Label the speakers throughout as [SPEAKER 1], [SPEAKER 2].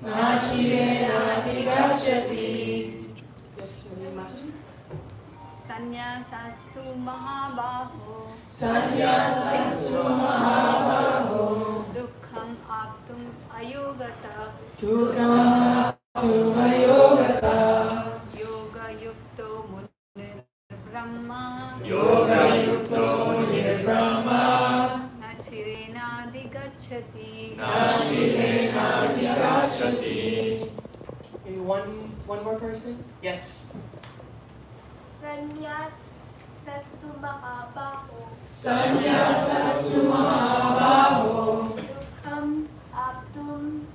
[SPEAKER 1] nachirena Yes, Mataji.
[SPEAKER 2] Sanyasastu mahabaho.
[SPEAKER 1] Sanyasastu mahabaho.
[SPEAKER 2] Dukkham aptum ayogata.
[SPEAKER 1] Dukkham aptum ayogata.
[SPEAKER 2] Yoga yukto munir brahma.
[SPEAKER 1] Yoga yukto munir brahma.
[SPEAKER 2] Nachirena digacchati.
[SPEAKER 1] Nachirena digacchati. Maybe one more person? Yes.
[SPEAKER 3] Sanyasastu mahabaho.
[SPEAKER 1] Sanyasastu mahabaho.
[SPEAKER 3] Dukkham aptum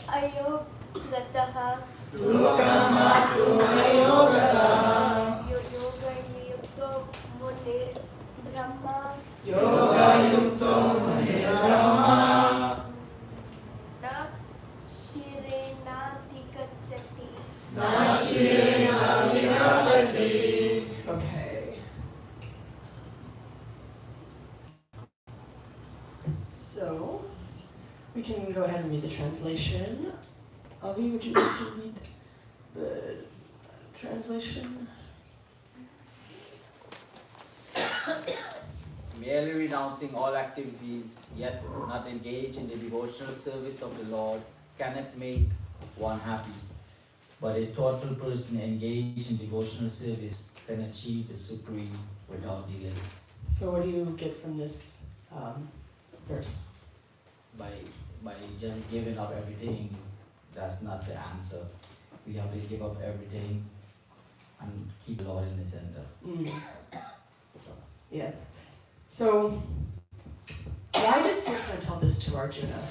[SPEAKER 3] ayogataha.
[SPEAKER 1] Dukkham aptum ayogataha.
[SPEAKER 3] Yoga yukto munir brahma.
[SPEAKER 1] Yoga yukto munir brahma.
[SPEAKER 3] Nachirena digacchati.
[SPEAKER 1] Nachirena digacchati. Okay. So, we can go ahead and read the translation. Avi, would you like to read the translation?
[SPEAKER 4] Merely renouncing all activities, yet not engage in the devotional service of the Lord, cannot make one happy. But a thoughtful person engaged in devotional service can achieve the supreme without delay.
[SPEAKER 1] So what do you get from this verse?
[SPEAKER 4] By just giving up everything, that's not the answer. We have to give up everything and keep the Lord in the center. So.
[SPEAKER 1] Yeah. So, why does Krishna tell this to Arjuna?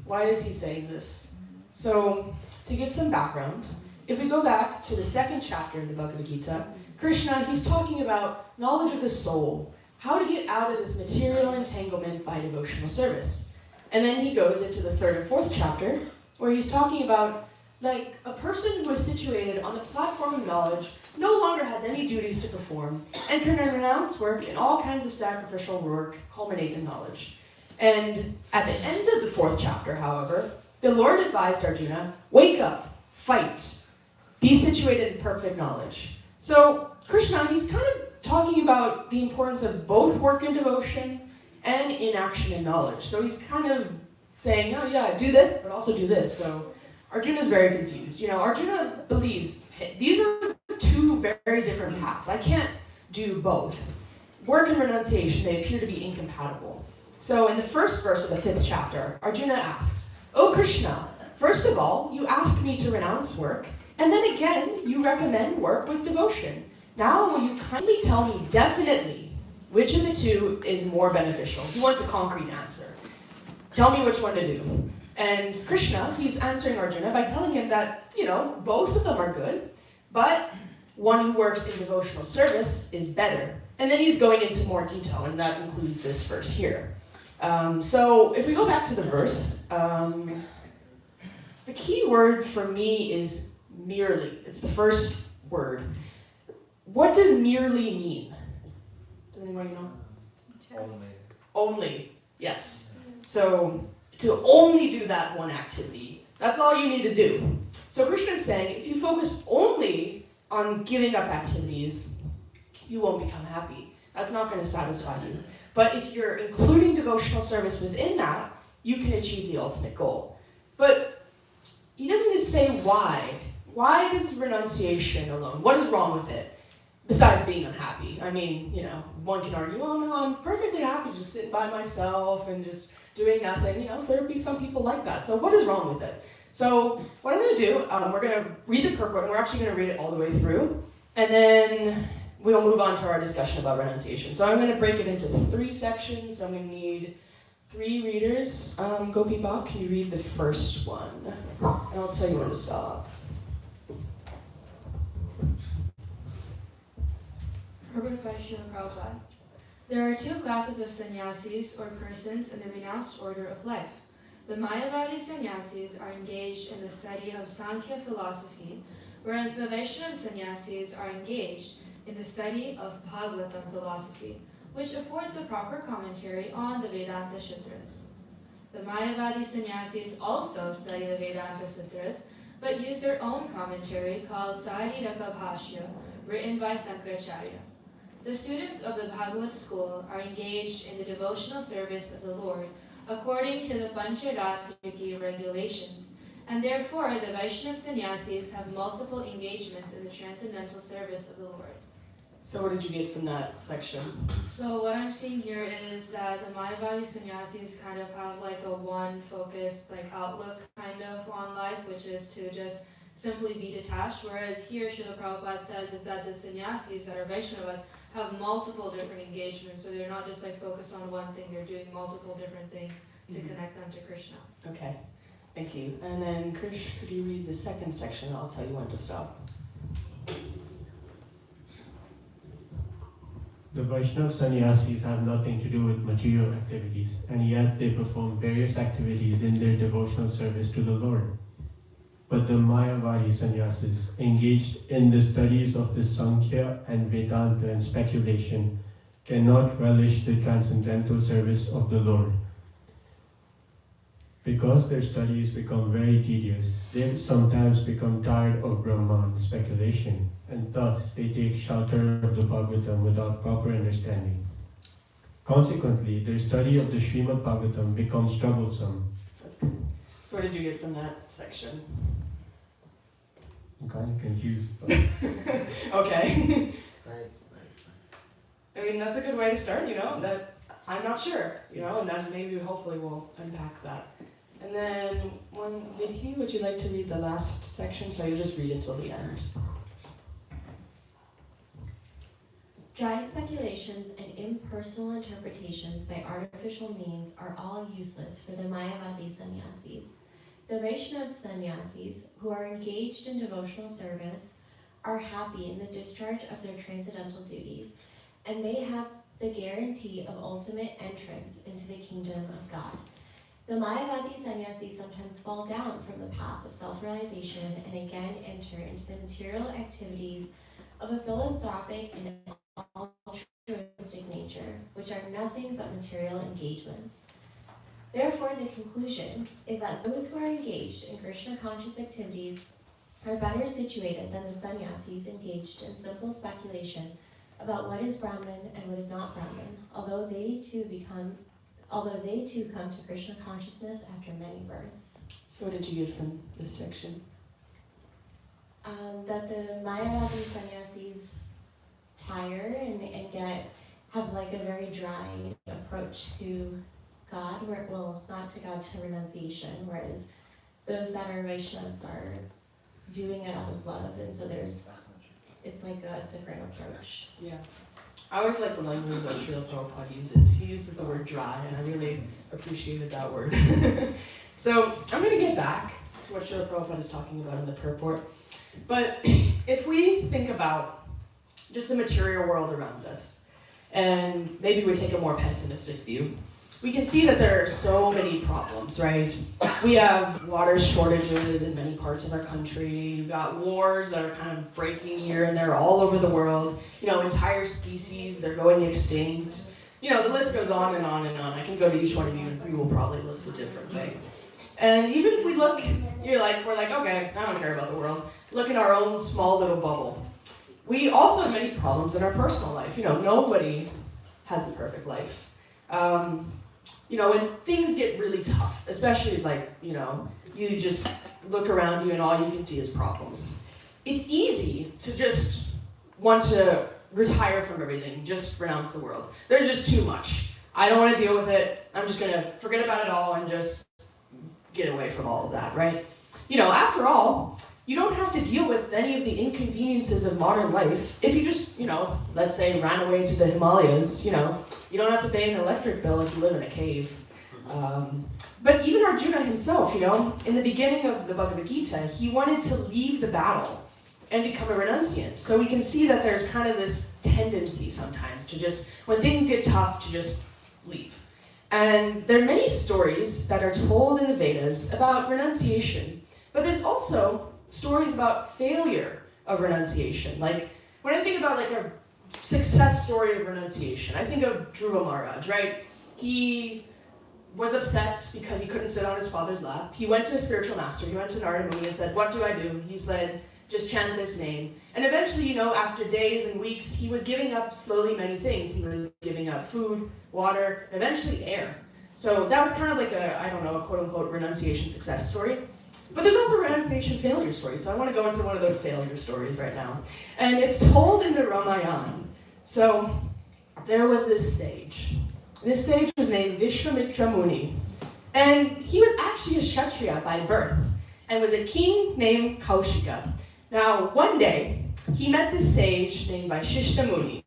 [SPEAKER 1] Why is he saying this? So, to give some background, if we go back to the second chapter of the Bhagavad Gita, Krishna, he's talking about knowledge of the soul, how to get out of this material entanglement by devotional service. And then he goes into the third and fourth chapter, where he's talking about, like, a person who is situated on the platform of knowledge no longer has any duties to perform and can renounce work and all kinds of sacrificial work culminate in knowledge. And at the end of the fourth chapter, however, the Lord advised Arjuna, wake up, fight, be situated in perfect knowledge. So Krishna, he's kind of talking about the importance of both work and devotion and inaction and knowledge. So he's kind of saying, oh yeah, do this, but also do this. So Arjuna's very confused. You know, Arjuna believes, hey, these are two very different paths. I can't do both. Work and renunciation, they appear to be incompatible. So in the first verse of the fifth chapter, Arjuna asks, "O Krishna, first of all, you asked me to renounce work, and then again, you recommend work with devotion. Now will you kindly tell me definitely which of the two is more beneficial?" He wants a concrete answer. Tell me which one to do. And Krishna, he's answering Arjuna by telling him that, you know, both of them are good, but one who works in devotional service is better. And then he's going into more detail, and that includes this verse here. So if we go back to the verse, the key word for me is merely. It's the first word. What does merely mean? Does anybody know? Only. Yes. So to only do that one activity, that's all you need to do. So Krishna is saying, if you focus only on giving up activities, you won't become happy. That's not going to satisfy you. But if you're including devotional service within that, you can achieve the ultimate goal. But he doesn't just say why. Why does renunciation alone? What is wrong with it? Besides being unhappy. I mean, you know, one can argue, oh no, I'm perfectly happy just sitting by myself and just doing nothing. You know, so there would be some people like that. So what is wrong with it? So what I'm going to do, we're going to read the purport, and we're actually going to read it all the way through. And then we'll move on to our discussion about renunciation. So I'm going to break it into 3 sections. So I'm going to need 3 readers. Gopi Bach, can you read the first one? And I'll tell you when to stop.
[SPEAKER 5] Purport by Srila Prabhupada. There are 2 classes of sannyasis or persons in the renounced order of life. The Mayavadi sannyasis are engaged in the study of Sankhya philosophy, whereas the Vaishnava sannyasis are engaged in the study of Bhagavatam philosophy, which affords the proper commentary on the Vedanta Sutras. The Mayavadi sannyasis also study the Vedanta Sutras, but use their own commentary called Sariraka Bhashya, written by Sankaracharya. The students of the Bhagavad school are engaged in the devotional service of the Lord according to the Pancharatriki regulations, and therefore the Vaishnava sannyasis have multiple engagements in the transcendental service of the Lord.
[SPEAKER 1] So what did you get from that section?
[SPEAKER 5] So what I'm seeing here is that the Mayavadi sannyasis kind of have like a one-focused like outlook kind of on life, which is to just simply be detached, whereas here Srila Prabhupada says is that the sannyasis that are Vaishnavas have multiple different engagements, so they're not just like focused on one thing, they're doing multiple different things to connect them to Krishna.
[SPEAKER 1] Okay, thank you. And then Krish, could you read the second section? I'll tell you when to stop.
[SPEAKER 6] The Vaishnava sannyasis have nothing to do with material activities, and yet they perform various activities in their devotional service to the Lord. But the Mayavadi sannyasis, engaged in the studies of the Sankhya and Vedanta and speculation, cannot relish the transcendental service of the Lord. Because their studies become very tedious, they sometimes become tired of Brahman speculation, and thus they take shelter of the Bhagavatam without proper understanding. Consequently, their study of the Srimad Bhagavatam becomes troublesome.
[SPEAKER 1] That's good. So what did you get from that section?
[SPEAKER 6] I'm kind of confused. But
[SPEAKER 1] Okay.
[SPEAKER 7] Nice.
[SPEAKER 1] I mean, that's a good way to start, that I'm not sure, and then maybe hopefully we'll unpack that. And then, Vidhi, would you like to read the last section? So you'll just read until the end.
[SPEAKER 8] Dry speculations and impersonal interpretations by artificial means are all useless for the Mayavadi sannyasis. The Vaishnava sannyasis, who are engaged in devotional service, are happy in the discharge of their transcendental duties, and they have the guarantee of ultimate entrance into the kingdom of God. The Mayavadi sannyasis sometimes fall down from the path of self-realization and again enter into the material activities of a philanthropic and altruistic nature, which are nothing but material engagements. Therefore, the conclusion is that those who are engaged in Krishna-conscious activities are better situated than the sannyasis engaged in simple speculation about what is Brahman and what is not Brahman, although they too come to Krishna consciousness after many births.
[SPEAKER 1] So what did you get from this section?
[SPEAKER 8] That the Mayavadi sannyasis tire and have like a very dry approach to God, not to God, to renunciation, whereas those that are Vaishnavas are doing it out of love, and so it's like a different approach.
[SPEAKER 1] Yeah. I always like the language that Srila Prabhupada uses. He uses the word dry, and I really appreciated that word. So I'm going to get back to what Srila Prabhupada is talking about in the purport. But if we think about just the material world around us, and maybe we take a more pessimistic view, we can see that there are so many problems, right? We have water shortages in many parts of our country. You've got wars that are kind of breaking here and there all over the world. Entire species, they're going extinct. The list goes on and on and on. I can go to each one of you and we will probably list a different way. And even if we look, we're like, okay, I don't care about the world. Look in our own small little bubble. We also have many problems in our personal life. Nobody has the perfect life. When things get really tough, especially you just look around you and all you can see is problems. It's easy to just want to retire from everything, just renounce the world. There's just too much. I don't want to deal with it. I'm just going to forget about it all and just get away from all of that, right? After all, you don't have to deal with any of the inconveniences of modern life. If you just, let's say ran away to the Himalayas, you don't have to pay an electric bill if you live in a cave. But even Arjuna himself, in the beginning of the Bhagavad Gita, he wanted to leave the battle and become a renunciant. So we can see that there's kind of this tendency sometimes to just, when things get tough, to just leave. And there are many stories that are told in the Vedas about renunciation, but there's also stories about failure of renunciation. Like, when I think about a success story of renunciation, I think of Dhruva Maharaj, right? He was upset because he couldn't sit on his father's lap. He went to his spiritual master. He went to Narada Muni and said, "What do I do?" He said, "Just chant this name." And eventually, after days and weeks, he was giving up slowly many things. He was giving up food, water, eventually air. So that was kind of like a quote-unquote renunciation success story. But there's also a renunciation failure story. So I want to go into one of those failure stories right now. And it's told in the Ramayana. So there was this sage. This sage was named Vishwamitra Muni. And he was actually a Kshatriya by birth and was a king named Kaushika. Now, one day, he met this sage named Vaishishta Muni.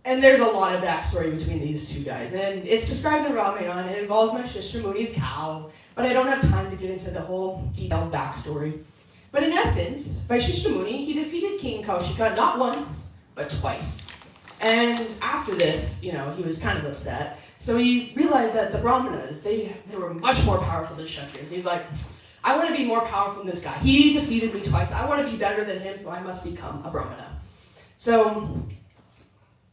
[SPEAKER 1] And there's a lot of backstory between these two guys. And it's described in Ramayana, and it involves Vaishishta Muni's cow. But I don't have time to get into the whole detailed backstory. But in essence, Vaishishta Muni, he defeated King Kaushika not once, but twice. And after this, he was kind of upset. So he realized that the Brahmanas, they were much more powerful than Kshatriyas. He's like, I want to be more powerful than this guy. He defeated me twice. I want to be better than him, so I must become a Brahmana. So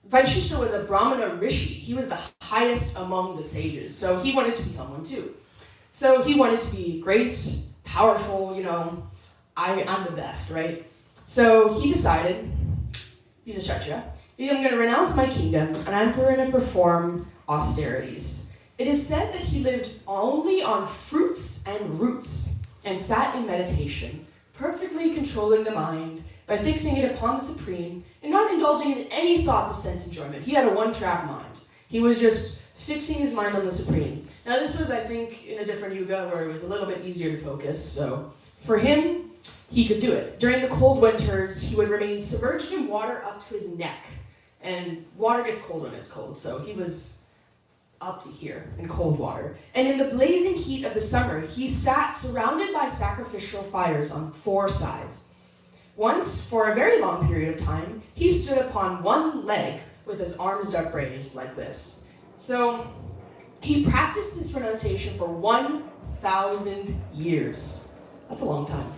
[SPEAKER 1] Vaishishta was a Brahmana rishi. He was the highest among the sages. So he wanted to become one too. So he wanted to be great, powerful, I'm the best, right? So he decided, he's a Kshatriya, I'm going to renounce my kingdom, and I'm going to perform austerities. It is said that he lived only on fruits and roots, and sat in meditation, perfectly controlling the mind by fixing it upon the Supreme, and not indulging in any thoughts of sense enjoyment. He had a one-track mind. He was just fixing his mind on the Supreme. Now this was, I think, in a different yuga where it was a little bit easier to focus, so for him, he could do it. During the cold winters, he would remain submerged in water up to his neck. And water gets cold when it's cold, so he was up to here in cold water. And in the blazing heat of the summer, he sat surrounded by sacrificial fires on 4 sides. Once, for a very long period of time, he stood upon one leg with his arms upraised like this. So he practiced this renunciation for 1,000 years. That's a long time.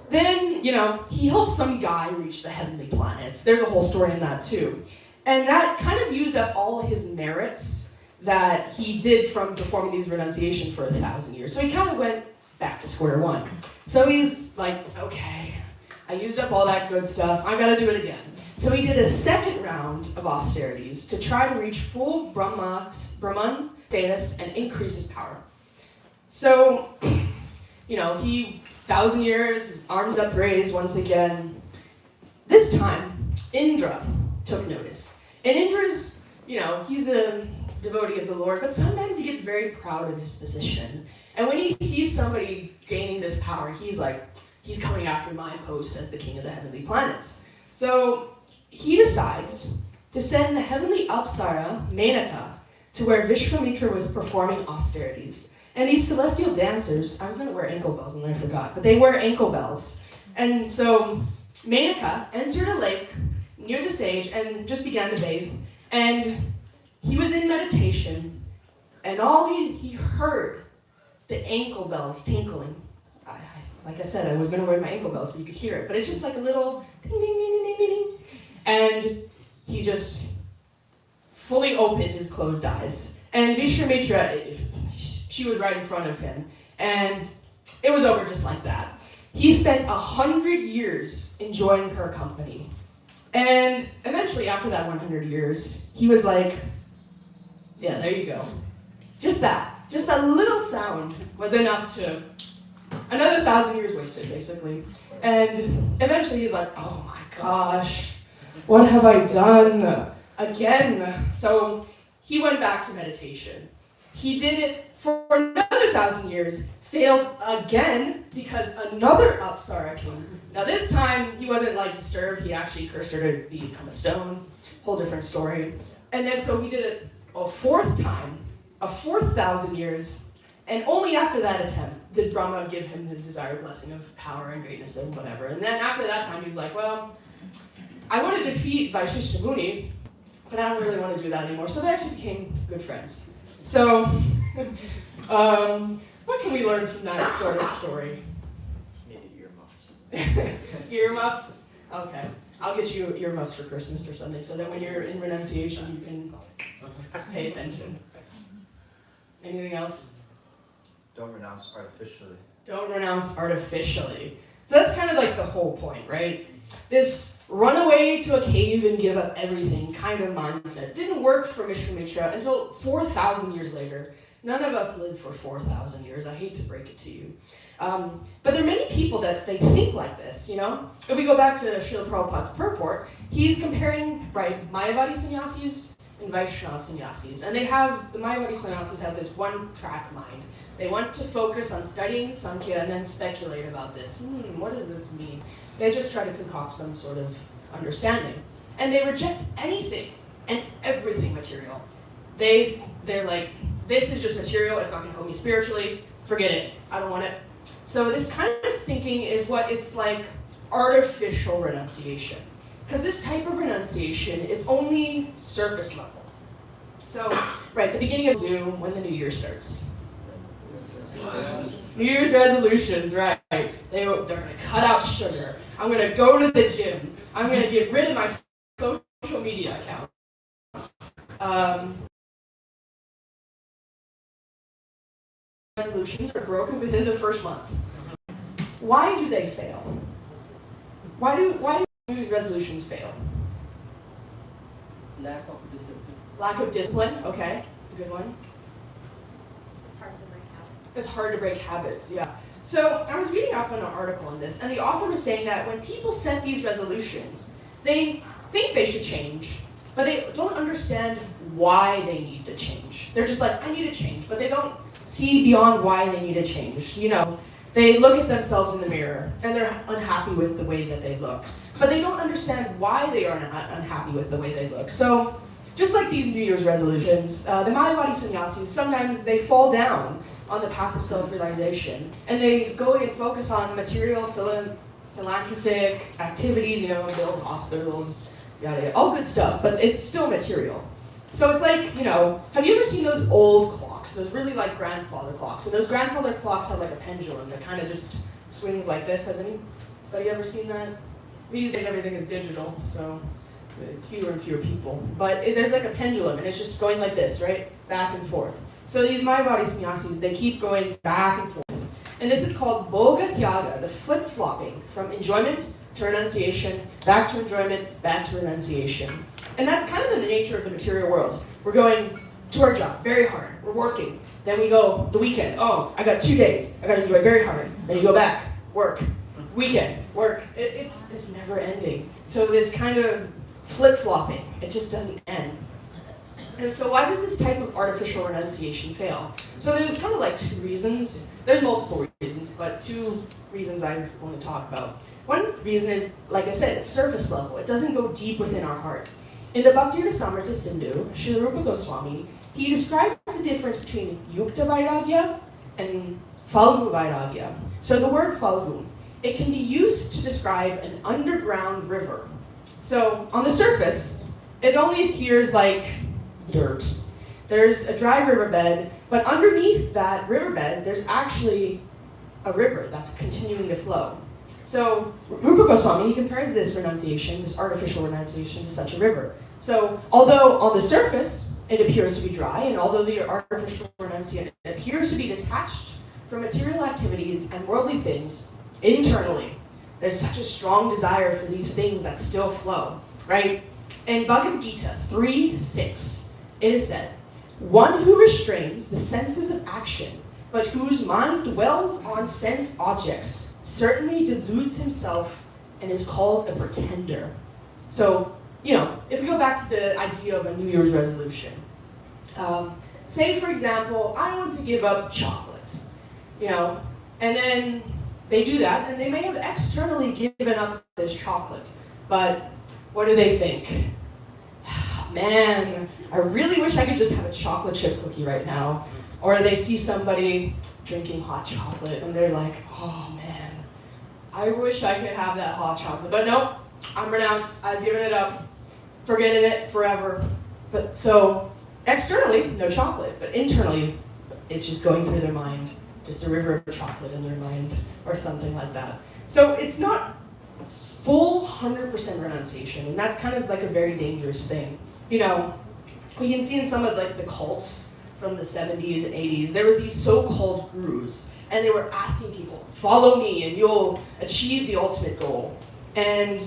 [SPEAKER 1] Then, he helped some guy reach the heavenly planets. There's a whole story in that too. And that kind of used up all his merits that he did from performing these renunciations for 1,000 years. So he kind of went back to square one. So he's like, okay, I used up all that good stuff. I gotta do it again. So he did a second round of austerities to try to reach full Brahman status and increase his power. So, he 1,000 years, arms upraised once again. This time, Indra took notice. And Indra's, he's a devotee of the Lord, but sometimes he gets very proud of his position. And when he sees somebody gaining this power, he's like, he's coming after my post as the king of the heavenly planets. So he decides to send the heavenly Apsara, Menaka, to where Vishwamitra was performing austerities. And these celestial dancers, I was going to wear ankle bells and I forgot, but they wear ankle bells. And so Menaka entered a lake near the sage and just began to bathe. And he was in meditation, and all he heard the ankle bells tinkling. Like I said, I was going to wear my ankle bells so you could hear it, but it's just like a little ding, ding, ding, ding, ding, ding. And he just fully opened his closed eyes. And Vishwamitra, she was right in front of him, and it was over just like that. He spent 100 years enjoying her company. And eventually, after that 100 years, he was like, yeah, there you go. Just that little sound was enough to, another 1,000 years wasted, basically. And eventually he's like, oh my gosh, what have I done again? So he went back to meditation. He did it for another 1,000 years, failed again because another Apsara came. Now this time he wasn't like disturbed, he actually cursed her to become a stone, whole different story. And then so he did it a 4th time, a 4,000 years, and only after that attempt did Brahma give him his desired blessing of power and greatness and whatever. And then after that time he's like, well, I want to defeat Vaishishta Muni, but I don't really want to do that anymore. So they actually became good friends. So, what can we learn from that sort of story?
[SPEAKER 4] Maybe earmuffs.
[SPEAKER 1] Earmuffs? Okay. I'll get you earmuffs for Christmas or something so that when you're in renunciation you can pay attention. Anything else?
[SPEAKER 7] Don't renounce artificially.
[SPEAKER 1] Don't renounce artificially. So that's kind of like the whole point, right? This run away to a cave and give up everything kind of mindset didn't work for Vishwamitra until 4,000 years later. None of us lived for 4,000 years. I hate to break it to you. But there are many people that they think like this, you know? If we go back to Srila Prabhupada's purport, he's comparing, right, Mayavadi sannyasis and Vaishnava sannyasis. And they have, the Mayavadi sannyasis have this one-track mind. They want to focus on studying Sankhya and then speculate about this. What does this mean? They just try to concoct some sort of understanding. And they reject anything and everything material. They're like, this is just material, it's not gonna help me spiritually, forget it, I don't want it. So this kind of thinking is what it's like artificial renunciation. Because this type of renunciation, it's only surface level. So, right, the beginning of Zoom, when the new year starts. New Year's resolutions, right. They're gonna cut out sugar. I'm gonna go to the gym. I'm gonna get rid of my social media accounts. Resolutions are broken within the first month. Why do they fail? Why do New Year's resolutions fail?
[SPEAKER 9] Lack of discipline.
[SPEAKER 1] Lack of discipline, okay, that's a good one.
[SPEAKER 8] It's hard to break habits.
[SPEAKER 1] It's hard to break habits, yeah. So I was reading up on an article on this, and the author was saying that when people set these resolutions, they think they should change, but they don't understand why they need to change. They're just like, I need to change, but they don't see beyond why they need to change. You know, they look at themselves in the mirror, and they're unhappy with the way that they look, but they don't understand why they are unhappy with the way they look. So just like these New Year's resolutions, the Mayavadi sannyasis, sometimes they fall down on the path of self-realization, and they go and focus on material philanthropic activities, you know, build hospitals, yada yada, all good stuff, but it's still material. So it's like, you know, have you ever seen those old clocks, those really like grandfather clocks? And those grandfather clocks have like a pendulum that kind of just swings like this. Has anybody ever seen that? These days everything is digital, so fewer and fewer people. But there's like a pendulum, and it's just going like this, right? Back and forth. So these Mayavadi sannyasis, they keep going back and forth. And this is called Bhoga Tyaga, the flip-flopping from enjoyment to renunciation, back to enjoyment, back to renunciation. And that's kind of the nature of the material world. We're going to our job very hard, we're working. Then we go the weekend, oh, I got 2 days, I gotta enjoy very hard. Then you go back, work, weekend, work. It's never ending. So this kind of flip-flopping, it just doesn't end. And so why does this type of artificial renunciation fail? So there's kind of like two reasons. There's multiple reasons, but two reasons I want to talk about. One reason is, like I said, it's surface level. It doesn't go deep within our heart. In the Bhakti-Rasamrita Sindhu, Srila Rupa Goswami, he describes the difference between Yukta Vairagya and Falgu Vairagya. So the word Falgu, it can be used to describe an underground river. So on the surface, it only appears like dirt. There's a dry riverbed, but underneath that riverbed, there's actually a river that's continuing to flow. So Rupa Goswami, he compares this renunciation, this artificial renunciation, to such a river. So although on the surface it appears to be dry, and although the artificial renunciation appears to be detached from material activities and worldly things, internally, there's such a strong desire for these things that still flow, right? In Bhagavad Gita 3:6, it is said, one who restrains the senses of action, but whose mind dwells on sense objects, certainly deludes himself and is called a pretender. So, you know, if we go back to the idea of a New Year's resolution, say for example, I want to give up chocolate, you know, and then they do that, and they may have externally given up this chocolate, but what do they think? Man, I really wish I could just have a chocolate chip cookie right now. Or they see somebody drinking hot chocolate and they're like, oh man, I wish I could have that hot chocolate. But no, I'm renounced, I've given it up, forgetting it forever. But so externally, no chocolate, but internally, it's just going through their mind, just a river of chocolate in their mind or something like that. So it's not full 100% renunciation, and that's kind of like a very dangerous thing. You know, we can see in some of like the cults, from the 70s and 80s, there were these so-called gurus, and they were asking people, follow me and you'll achieve the ultimate goal. And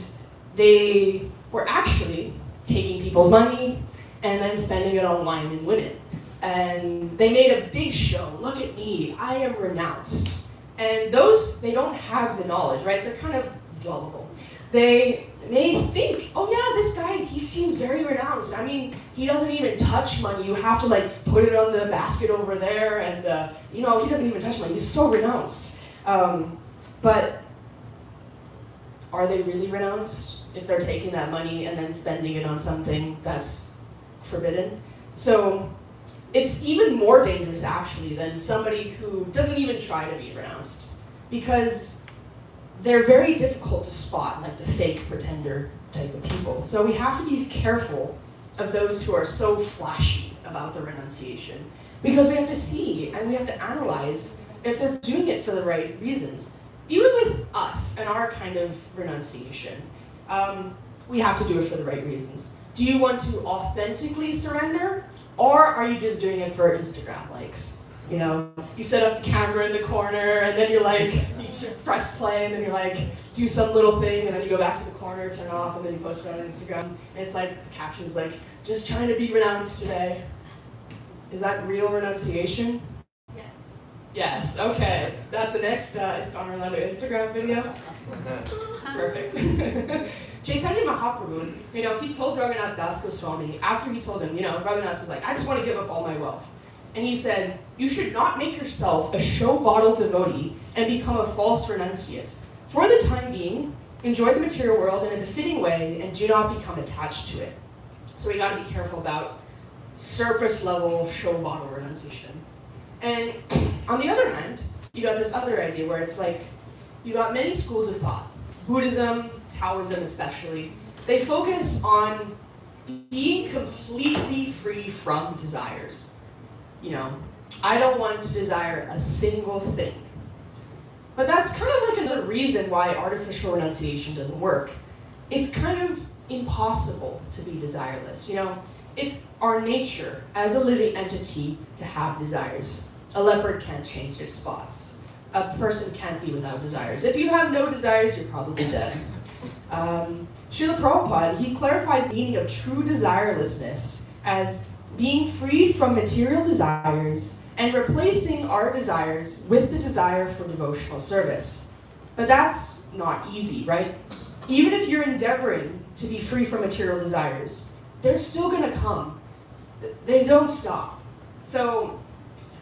[SPEAKER 1] they were actually taking people's money and then spending it on wine and women. And they made a big show, look at me, I am renounced. And those, they don't have the knowledge, right? They're kind of gullible. They may think, oh yeah, this guy, he seems very renounced. I mean, he doesn't even touch money. You have to like put it on the basket over there, and he doesn't even touch money. He's so renounced. But are they really renounced if they're taking that money and then spending it on something that's forbidden? So it's even more dangerous actually than somebody who doesn't even try to be renounced, because they're very difficult to spot, like the fake pretender type of people. So we have to be careful of those who are so flashy about the renunciation, because we have to see and we have to analyze if they're doing it for the right reasons. Even with us and our kind of renunciation, we have to do it for the right reasons. Do you want to authentically surrender, or are you just doing it for Instagram likes? You know, you set up the camera in the corner, and then you press play, and then you do some little thing, and then you go back to the corner, turn off, and then you post it on Instagram. And it's the caption's just trying to be renounced today. Is that real renunciation?
[SPEAKER 3] Yes.
[SPEAKER 1] Yes, okay. That's the next Iskandar Orlando Instagram video. Perfect. Chaitanya Mahaprabhu, he told Raghunath Das Goswami, after he told him, Raghunath was like, I just want to give up all my wealth. And he said, you should not make yourself a show-bottle devotee and become a false renunciate. For the time being, enjoy the material world in a befitting way and do not become attached to it. So we gotta be careful about surface-level show-bottle renunciation. And on the other hand, you got this other idea where it's you got many schools of thought. Buddhism, Taoism especially, they focus on being completely free from desires. I don't want to desire a single thing. But that's kind of another reason why artificial renunciation doesn't work. It's kind of impossible to be desireless. It's our nature as a living entity to have desires. A leopard can't change its spots. A person can't be without desires. If you have no desires, you're probably dead. Srila Prabhupada, he clarifies the meaning of true desirelessness as being freed from material desires and replacing our desires with the desire for devotional service. But that's not easy, right? Even if you're endeavoring to be free from material desires, they're still gonna come. They don't stop. So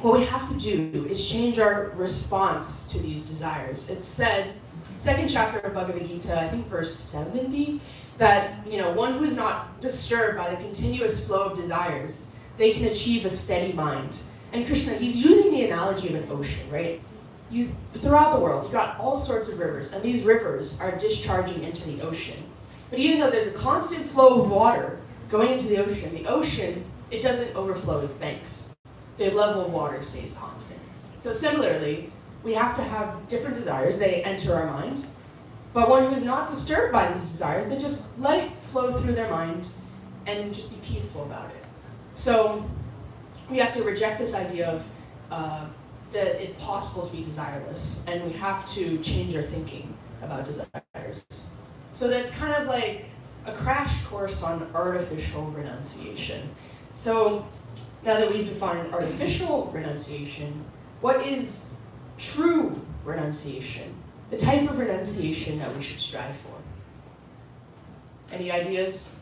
[SPEAKER 1] what we have to do is change our response to these desires. It's said, second chapter of Bhagavad Gita, I think verse 70, that one who is not disturbed by the continuous flow of desires, they can achieve a steady mind. And Krishna, he's using the analogy of an ocean, right? Throughout the world, you've got all sorts of rivers, and these rivers are discharging into the ocean. But even though there's a constant flow of water going into the ocean, it doesn't overflow its banks. The level of water stays constant. So similarly, we have to have different desires. They enter our mind. But one who is not disturbed by these desires, they just let it flow through their mind and just be peaceful about it. So we have to reject this idea of that it's possible to be desireless, and we have to change our thinking about desires. So that's kind of like a crash course on artificial renunciation. So now that we've defined artificial renunciation, what is true renunciation? The type of renunciation that we should strive for. Any ideas?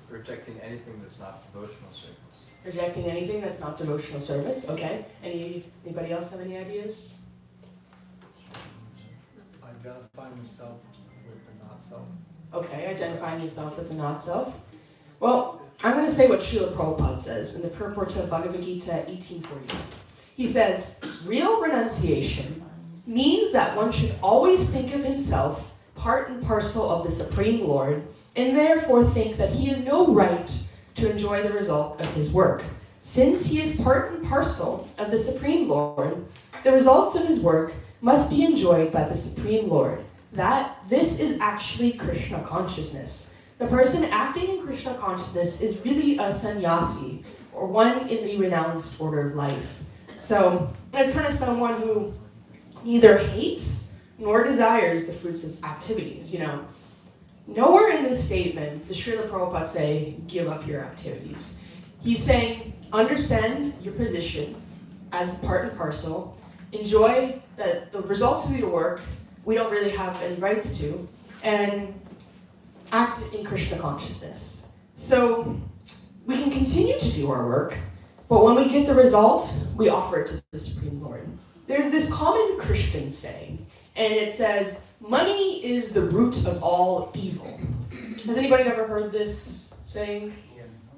[SPEAKER 7] Rejecting anything that's not devotional service.
[SPEAKER 1] Rejecting anything that's not devotional service, okay. Anybody else have any ideas?
[SPEAKER 9] Identifying the self with the not self.
[SPEAKER 1] Okay, identifying yourself with the not self. Well, I'm going to say what Srila Prabhupada says in the purport of Bhagavad Gita 1848. He says, real renunciation means that one should always think of himself part and parcel of the Supreme Lord, and therefore think that he has no right to enjoy the result of his work. Since he is part and parcel of the Supreme Lord, the results of his work must be enjoyed by the Supreme Lord. This is actually Krishna consciousness. the person acting in Krishna consciousness is really a sannyasi, or one in the renounced order of life. So it's kind of someone who neither hates nor desires the fruits of activities, Nowhere in this statement does Srila Prabhupada say, give up your activities. He's saying, understand your position as part and parcel, enjoy the results of your work we don't really have any rights to, and act in Krishna consciousness. So we can continue to do our work, but when we get the result, we offer it to the Supreme Lord. There's this common Christian saying, and it says, money is the root of all evil. Has anybody ever heard this saying?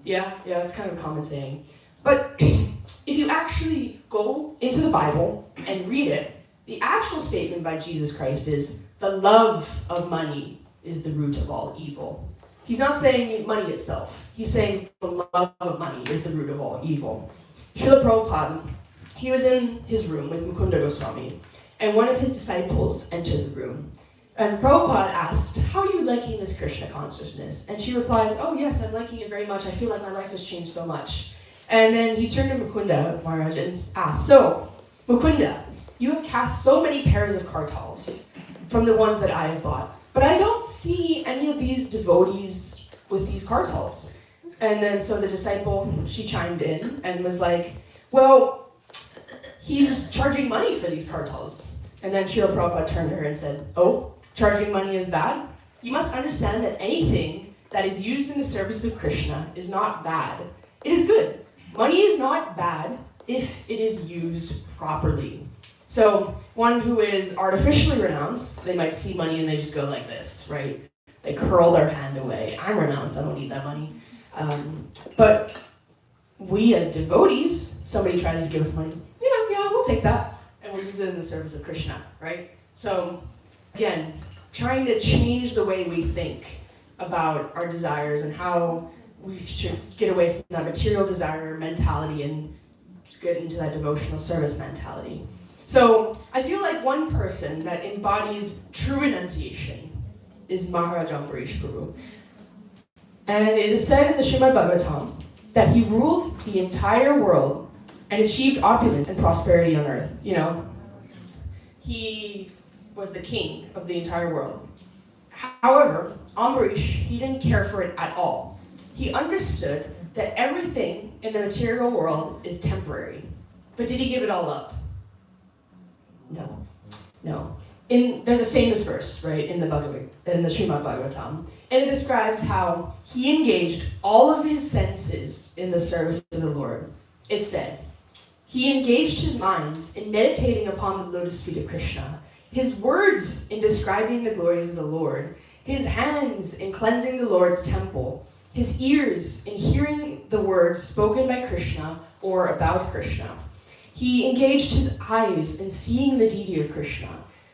[SPEAKER 1] Yeah, it's kind of a common saying. But if you actually go into the Bible and read it, the actual statement by Jesus Christ is, the love of money is the root of all evil. He's not saying money itself. He's saying the love of money is the root of all evil. Srila Prabhupada, he was in his room with Mukunda Goswami, and one of his disciples entered the room. And Prabhupada asked, how are you liking this Krishna consciousness? And she replies, oh yes, I'm liking it very much. I feel like my life has changed so much. And then he turned to Mukunda Maharaj and asked, so, Mukunda, you have cast so many pairs of kartals from the ones that I have bought, but I don't see any of these devotees with these kartals. And then so the disciple, she chimed in and was like, well, he's charging money for these kartals. And then Srila Prabhupada turned to her and said, oh, charging money is bad? You must understand that anything that is used in the service of Krishna is not bad. It is good. Money is not bad if it is used properly. So one who is artificially renounced, they might see money and they just go like this, right? They curl their hand away. I'm renounced, I don't need that money. But we as devotees, somebody tries to give us money, yeah, we'll take that. And we'll use it in the service of Krishna, right? So again, trying to change the way we think about our desires and how we should get away from that material desire mentality and get into that devotional service mentality. So I feel like one person that embodied true renunciation is Maharaj Ambarish Prabhu. And it is said in the Srimad Bhagavatam that he ruled the entire world and achieved opulence and prosperity on earth. He was the king of the entire world. However, Ambarish, he didn't care for it at all. He understood that everything in the material world is temporary. But did he give it all up? No. There's a famous verse, right, in the Srimad Bhagavatam, and it describes how he engaged all of his senses in the service of the Lord. It said, he engaged his mind in meditating upon the lotus feet of Krishna, his words in describing the glories of the Lord, his hands in cleansing the Lord's temple, his ears in hearing the words spoken by Krishna or about Krishna. He engaged his eyes in seeing the deity of Krishna,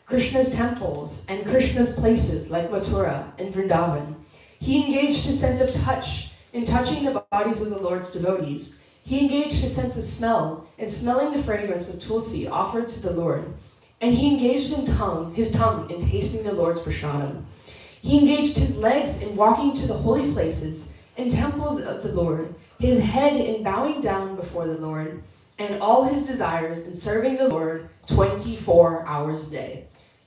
[SPEAKER 1] Krishna's temples, and Krishna's places like Mathura and Vrindavan. He engaged his sense of touch in touching the bodies of the Lord's devotees. He engaged his sense of smell in smelling the fragrance of tulsi offered to the Lord. And he engaged his tongue in tasting the Lord's prasadam. He engaged his legs in walking to the holy places and temples of the Lord, his head in bowing down before the Lord, and all his desires in serving the Lord 24 hours a day.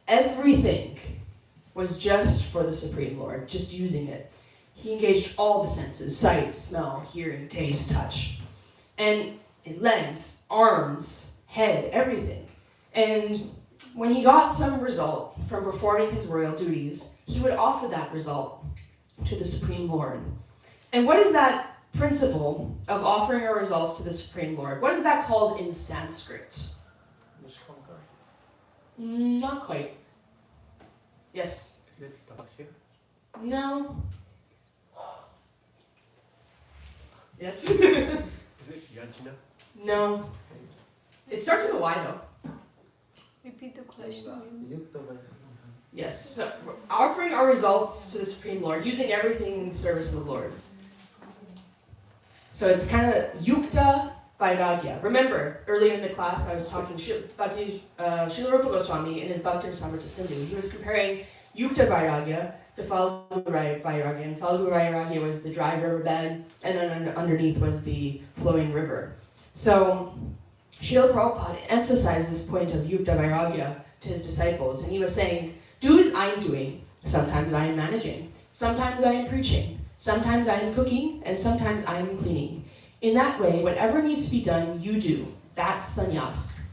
[SPEAKER 1] Everything was just for the Supreme Lord, just using it. He engaged all the senses, sight, smell, hearing, taste, touch. And legs, arms, head, everything. And when he got some result from performing his royal duties, he would offer that result to the Supreme Lord. And what is that principle of offering our results to the Supreme Lord? What is that called in Sanskrit? Not quite. Yes?
[SPEAKER 9] Is it tapasya?
[SPEAKER 1] No. Yes?
[SPEAKER 9] Is it yajna?
[SPEAKER 1] No. It starts with a Y though.
[SPEAKER 2] Repeat the question.
[SPEAKER 1] Yes. So we're offering our results to the Supreme Lord, using everything in service of the Lord. So it's kind of yukta vairagya. Remember, earlier in the class I was talking Srila Rupa Goswami in his Bhakti Samrita Sindhu. He was comparing Yukta Vairagya to Falgu Vairagya. And Falgu Vairagya was the dry riverbed, and then underneath was the flowing river. So Srila Prabhupada emphasized this point of Yukta Vairagya to his disciples, and he was saying, do as I'm doing. Sometimes I am managing, sometimes I am preaching, sometimes I am cooking, and sometimes I am cleaning. In that way, whatever needs to be done, you do. That's sannyas.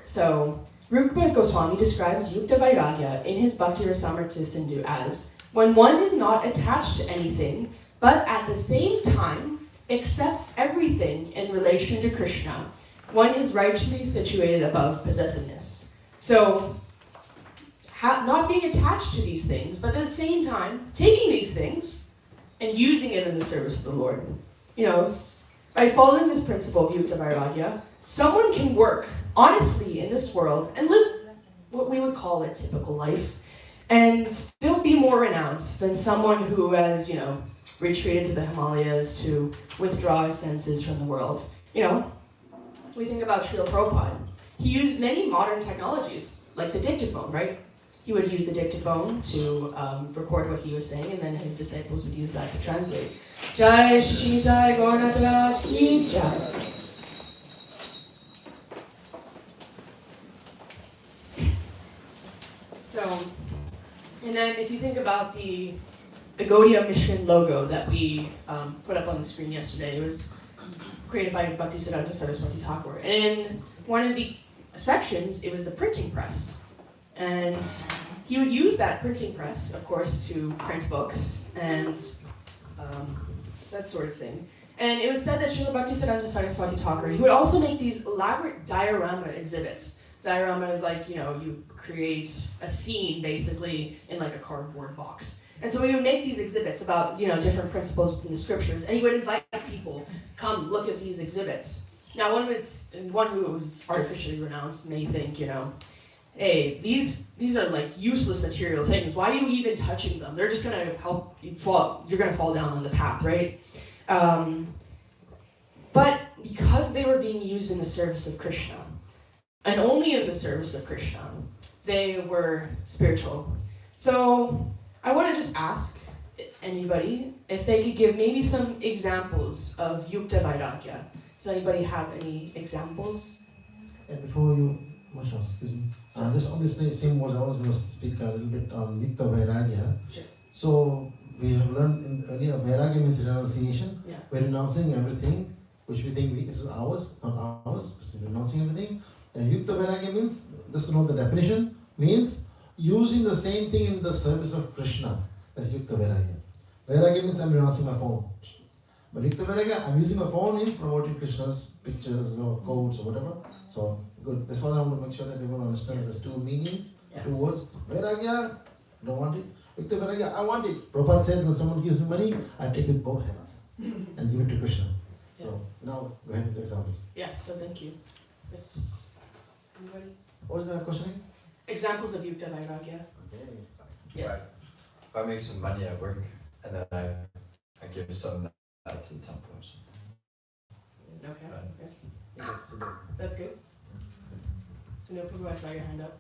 [SPEAKER 1] So, Rupa Goswami describes Yukta Vairagya in his Bhakti Rasamrita Sindhu as when one is not attached to anything, but at the same time accepts everything in relation to Krishna, one is rightly situated above possessiveness. So, not being attached to these things, but at the same time taking these things and using it in the service of the Lord. You know, by following this principle of Yukta Vairagya, someone can work honestly in this world and live what we would call a typical life and still be more renounced than someone who has, you know, retreated to the Himalayas to withdraw his senses from the world. You know, we think about Srila Prabhupada. He used many modern technologies, like the dictaphone, right? He would use the dictaphone to record what he was saying, and then his disciples would use that to translate. Jai Shri Jai Gaurnataraj Ki Jai. So, and then if you think about the Gaudiya Mission logo that we put up on the screen yesterday, it was created by Bhaktisiddhanta Saraswati Thakur. And in one of the sections, it was the printing press. And he would use that printing press, of course, to print books and that sort of thing. And it was said that Srila Bhaktisiddhanta Saraswati Thakur, he would also make these elaborate diorama exhibits. Diorama is like, you know, you create a scene basically in like a cardboard box. And so he would make these exhibits about, you know, different principles within the scriptures, and he would invite people, come look at these exhibits. Now, one who is artificially renounced may think, you know, hey, these are like useless material things. Why are you even touching them? They're just gonna help you fall. You're gonna fall down on the path, right? But because they were being used in the service of Krishna, and only in the service of Krishna, they were spiritual. So I want to just ask anybody if they could give maybe some examples of Yukta Vairagya. Does anybody have any examples?
[SPEAKER 10] And before you, Marisha, excuse me, just on this same words, I was going to speak a little bit on Yukta Vairagya.
[SPEAKER 1] Sure.
[SPEAKER 10] So we have learned in earlier, Vairagya means renunciation.
[SPEAKER 1] Yeah.
[SPEAKER 10] We're renouncing everything which we think is ours, not ours, we're renouncing everything. And Yukta Vairagya means, just to know the definition, means using the same thing in the service of Krishna. That's Yukta Vairagya. Vairagya means I'm renouncing my phone. But Yukta Vairagya, I'm using my phone in promoting Krishna's pictures or quotes or whatever. So good. That's why I want to make sure that everyone understands the two meanings, two words. Vairagya, I don't want it. Yukta Vairagya, I want it. Prabhupada said when someone gives me money, I take it with both hands and give it to Krishna. So now go ahead with the examples.
[SPEAKER 1] Yeah, so thank you. Yes. Anybody?
[SPEAKER 10] What was the question?
[SPEAKER 1] Examples of Yukta Vairagya.
[SPEAKER 10] Okay.
[SPEAKER 1] Yeah.
[SPEAKER 7] If I make some money at work and then I give some that's in temple or something.
[SPEAKER 1] Okay.
[SPEAKER 7] Right.
[SPEAKER 1] Yes.
[SPEAKER 10] Yeah, that's today.
[SPEAKER 1] That's good. So no Prabhu, I saw your hand up.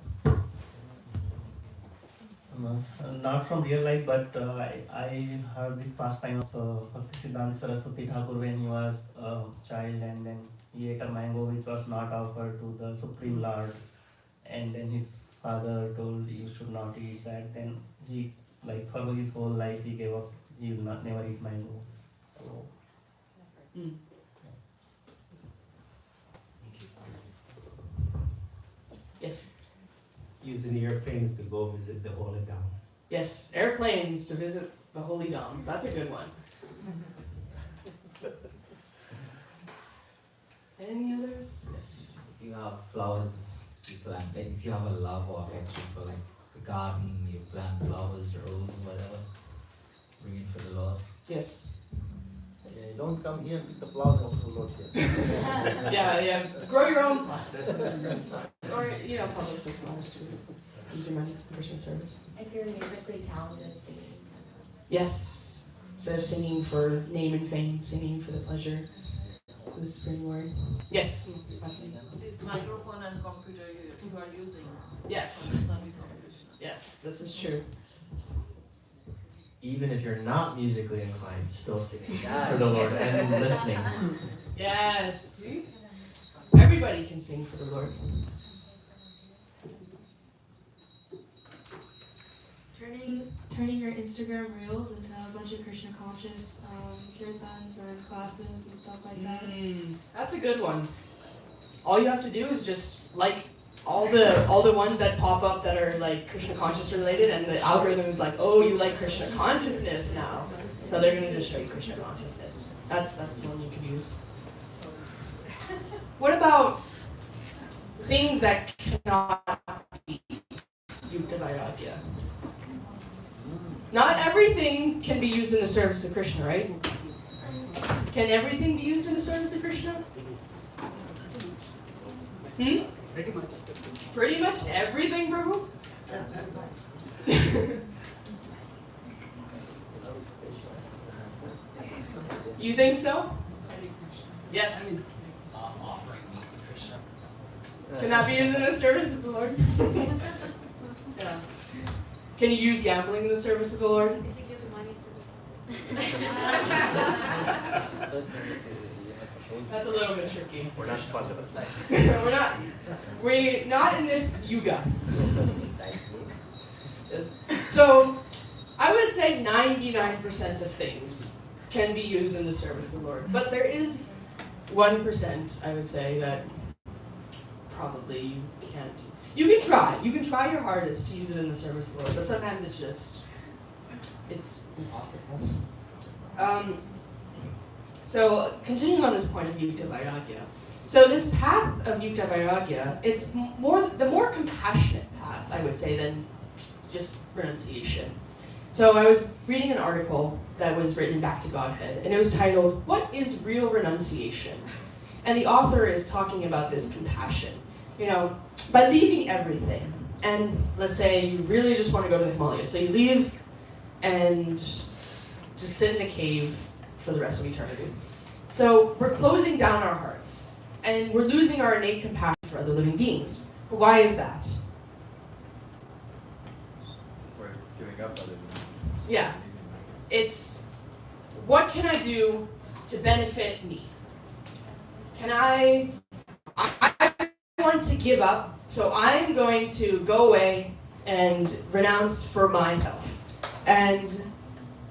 [SPEAKER 11] Not from real life, but I heard this pastime of Bhaktisiddhanta Saraswati Thakur when he was a child, and then he ate a mango which was not offered to the Supreme Lord, and then his father told you should not eat that. Then he, like for his whole life, he gave up. He will not never eat mango. So.
[SPEAKER 1] Yes.
[SPEAKER 9] Using airplanes to go visit the holy town.
[SPEAKER 1] Yes, airplanes to visit the holy dams. That's a good one. Any others? Yes.
[SPEAKER 4] If you have flowers, you plant. Like if you have a love or affection for like the garden, you plant flowers, roses, whatever. Bring it for the Lord.
[SPEAKER 1] Yes.
[SPEAKER 10] Yeah, don't come here and pick the flowers off the Lord here.
[SPEAKER 1] Yeah. Grow your own plants. Or, you know, public flowers too. Use your money for Christian service.
[SPEAKER 8] If you're musically talented, singing.
[SPEAKER 1] Yes. Instead of singing for name and fame, singing for the pleasure of the Supreme Lord. Yes.
[SPEAKER 12] This microphone and computer you are using.
[SPEAKER 1] Yes.
[SPEAKER 12] For the service of Krishna.
[SPEAKER 1] Yes, this is true.
[SPEAKER 7] even if you're not musically inclined, still singing
[SPEAKER 4] Yeah.
[SPEAKER 7] for the Lord and listening.
[SPEAKER 1] Yes. See? Everybody can sing for the Lord.
[SPEAKER 5] Turning your Instagram reels into a bunch of Krishna conscious kirtans and classes and stuff like that.
[SPEAKER 1] That's a good one. All you have to do is just like all the ones that pop up that are like Krishna conscious related, and the algorithm is like, oh, you like Krishna consciousness now, so they're gonna just show you Krishna consciousness. That's one you can use. What about things that cannot be Yukta Vairagya? Not everything can be used in the service of Krishna, right? Can everything be used in the service of Krishna?
[SPEAKER 9] Pretty much.
[SPEAKER 1] Pretty much everything, Prabhu? You think so? Yes.
[SPEAKER 4] Offering meat to Krishna.
[SPEAKER 1] Can that be used in the service of the Lord? Yeah. Can you use gambling in the service of the Lord?
[SPEAKER 2] If you give the money to
[SPEAKER 1] That's a little bit tricky.
[SPEAKER 7] We're not fond of it.
[SPEAKER 1] We're not in this yuga. So, I would say 99% of things can be used in the service of the Lord. But there is 1%, I would say, that probably you can't. You can try. You can try your hardest to use it in the service of the Lord, but sometimes it's impossible. So continuing on this point of Yukta Vairagya. So this path of Yukta Vairagya, it's the more compassionate path, I would say, than just renunciation. So I was reading an article that was written back to Godhead, and it was titled, "What is Real Renunciation?" And the author is talking about this compassion. You know, by leaving everything, and let's say you really just want to go to the Himalayas, so you leave and just sit in a cave for the rest of eternity. So we're closing down our hearts, and we're losing our innate compassion for other living beings. But why is that?
[SPEAKER 7] We're giving up other than
[SPEAKER 1] Yeah, it's what can I do to benefit me? Can I want to give up, so I'm going to go away and renounce for myself. And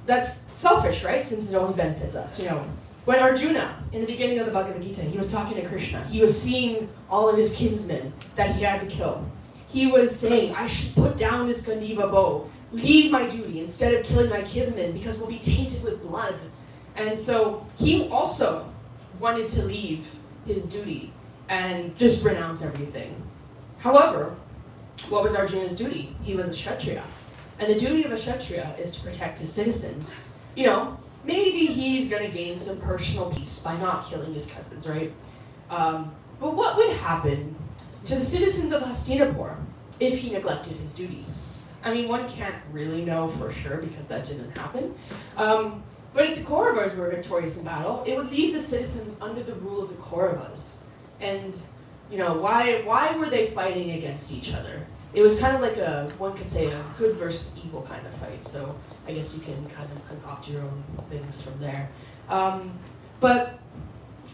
[SPEAKER 1] that's selfish, right? Since it only benefits us. You know, when Arjuna, in the beginning of the Bhagavad Gita, he was talking to Krishna. He was seeing all of his kinsmen that he had to kill. He was saying, I should put down this Gandiva bow, leave my duty instead of killing my kinsmen because we'll be tainted with blood. And so he also wanted to leave his duty and just renounce everything. However, what was Arjuna's duty? He was a Kshatriya. And the duty of a Kshatriya is to protect his citizens. You know, maybe he's going to gain some personal peace by not killing his cousins, right? But what would happen to the citizens of Hastinapur if he neglected his duty? I mean, one can't really know for sure because that didn't happen. But if the Kauravas were victorious in battle, it would leave the citizens under the rule of the Kauravas. And, you know, why were they fighting against each other? It was kind of like one could say, a good versus evil kind of fight. So I guess you can kind of concoct your own things from there. But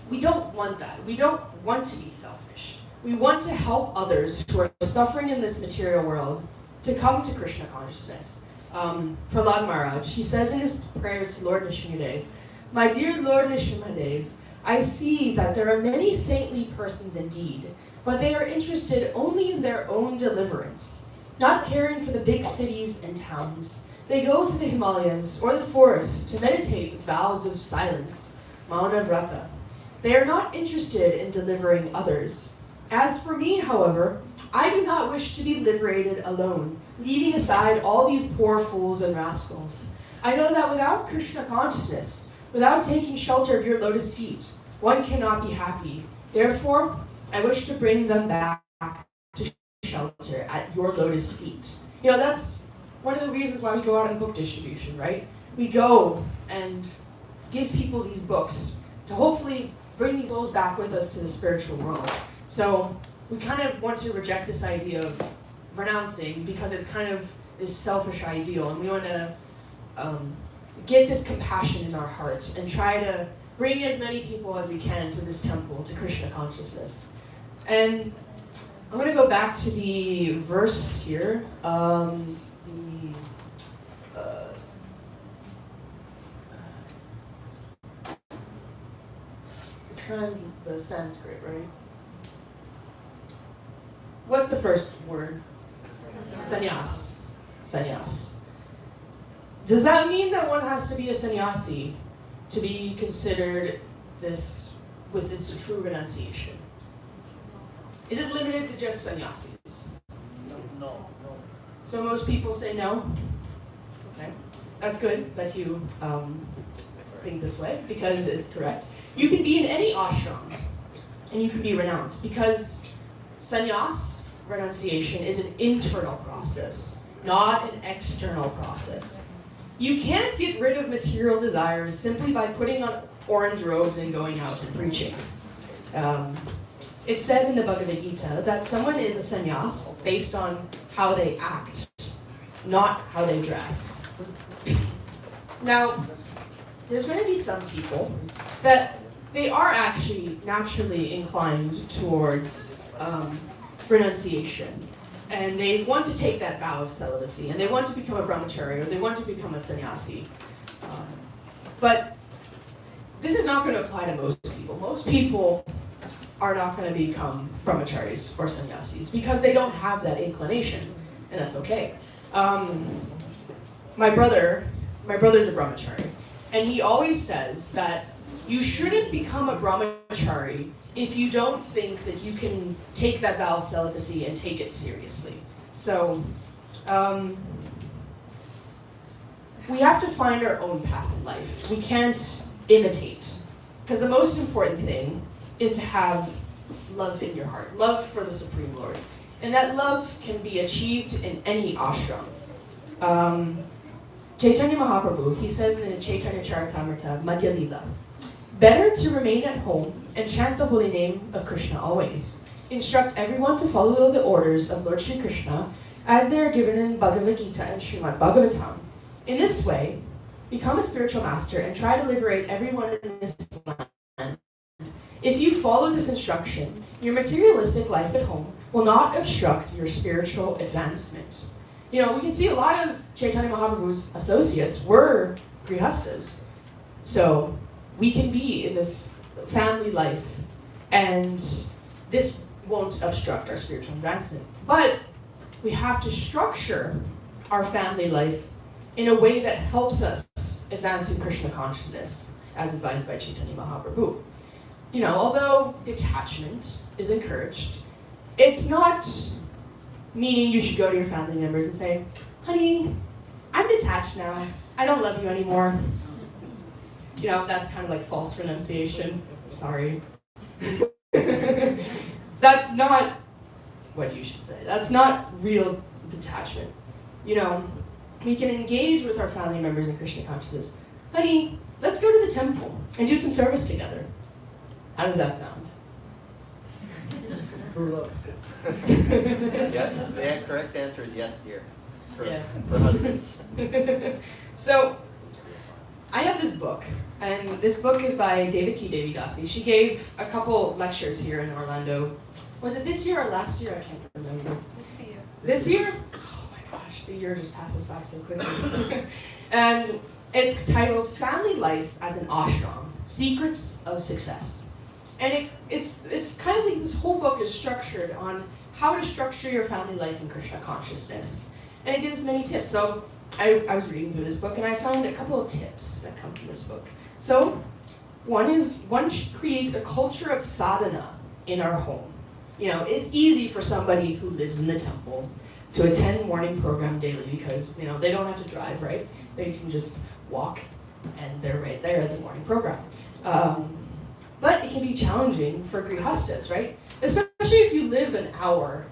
[SPEAKER 1] we don't want that. We don't want to be selfish. We want to help others who are suffering in this material world to come to Krishna consciousness. Prahlad Maharaj, he says in his prayers to Lord Nrsimhadev, "My dear Lord Nrsimhadev, I see that there are many saintly persons indeed, but they are interested only in their own deliverance, not caring for the big cities and towns. They go to the Himalayas or the forests to meditate with vows of silence, Mauna Vrata. They are not interested in delivering others. As for me, however, I do not wish to be liberated alone, leaving aside all these poor fools and rascals. I know that without Krishna consciousness, without taking shelter of your lotus feet, one cannot be happy. Therefore, I wish to bring them back to shelter at your lotus feet." You know, that's one of the reasons why we go out on book distribution, right? We go and give people these books to hopefully bring these souls back with us to the spiritual world. So we kind of want to reject this idea of renouncing because it's kind of this selfish ideal, and we want to get this compassion in our hearts and try to bring as many people as we can to this temple, to Krishna consciousness. And I'm going to go back to the verse here. The Sanskrit, right? What's the first word? Sannyas. Sannyas. Does that mean that one has to be a sannyasi to be considered this with its true renunciation? Is it limited to just sannyasis?
[SPEAKER 11] No.
[SPEAKER 1] So most people say no? Okay. That's good that you think this way, because it's correct. You can be in any ashram and you can be renounced, because sannyas, renunciation, is an internal process, not an external process. You can't get rid of material desires simply by putting on orange robes and going out and preaching. It's said in the Bhagavad Gita that someone is a sannyas based on how they act, not how they dress. Now, there's going to be some people that they are actually naturally inclined towards renunciation. And they want to take that vow of celibacy, and they want to become a brahmachari, or they want to become a sannyasi. But this is not going to apply to most people. Most people are not going to become brahmacharis or sannyasis because they don't have that inclination, and that's okay. My brother's a brahmachari, and he always says that you shouldn't become a brahmachari if you don't think that you can take that vow of celibacy and take it seriously. So, we have to find our own path in life. We can't imitate. Because the most important thing is to have love in your heart, love for the Supreme Lord. And that love can be achieved in any ashram. Chaitanya Mahaprabhu, he says in the Chaitanya Charitamrita, Madhya Lila, better to remain at home and chant the holy name of Krishna always. Instruct everyone to follow the orders of Lord Sri Krishna as they are given in Bhagavad Gita and Srimad Bhagavatam. In this way, become a spiritual master and try to liberate everyone in this land. If you follow this instruction, your materialistic life at home will not obstruct your spiritual advancement. You know, we can see a lot of Chaitanya Mahaprabhu's associates were grihastas. So we can be in this family life, and this won't obstruct our spiritual advancement. But we have to structure our family life in a way that helps us advance in Krishna consciousness, as advised by Chaitanya Mahaprabhu. You know, although detachment is encouraged, it's not meaning you should go to your family members and say, honey, I'm detached now. I don't love you anymore. You know, that's kind of like false renunciation. Sorry. That's not what you should say. That's not real detachment. You know, we can engage with our family members in Krishna consciousness. Honey, let's go to the temple and do some service together. How does that sound?
[SPEAKER 12] True love. Yeah, the correct answer is yes, dear. For husbands.
[SPEAKER 1] So, I have this book, and this book is by Devaki Devidasi. She gave a couple lectures here in Orlando. Was it this year or last year? I can't remember.
[SPEAKER 2] This year.
[SPEAKER 1] This year? Oh my gosh, the year just passes by so quickly. And it's titled Family Life as an Ashram, Secrets of Success. And it's kind of like this whole book is structured on how to structure your family life in Krishna consciousness. And it gives many tips. So I was reading through this book and I found a couple of tips that come from this book. So one should create a culture of sadhana in our home. You know, it's easy for somebody who lives in the temple to attend morning program daily because, you know, they don't have to drive, right? They can just walk and they're right there at the morning program. But it can be challenging for grihastas, right? Especially if you live an hour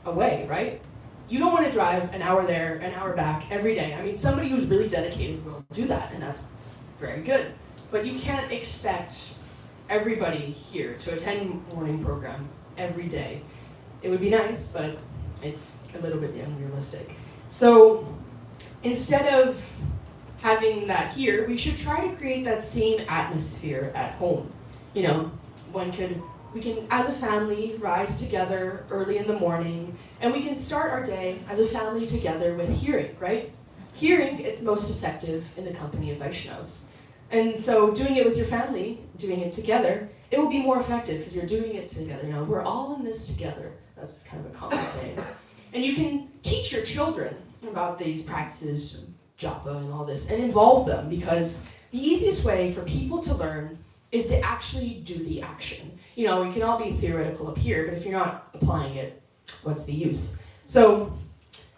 [SPEAKER 1] away, right? You don't want to drive an hour there, an hour back every day. I mean, somebody who's really dedicated will do that, and that's very good. But you can't expect everybody here to attend morning program every day. It would be nice, but it's a little bit unrealistic. So instead of having that here, we should try to create that same atmosphere at home. You know, we can, as a family, rise together early in the morning, and we can start our day as a family together with hearing, right? Hearing, it's most effective in the company of Vaishnavas. And so doing it with your family, doing it together, it will be more effective because you're doing it together. You know, we're all in this together. That's kind of a common saying. And you can teach your children about these practices, japa and all this, and involve them, because the easiest way for people to learn is to actually do the action. You know, we can all be theoretical up here, but if you're not applying it, what's the use? So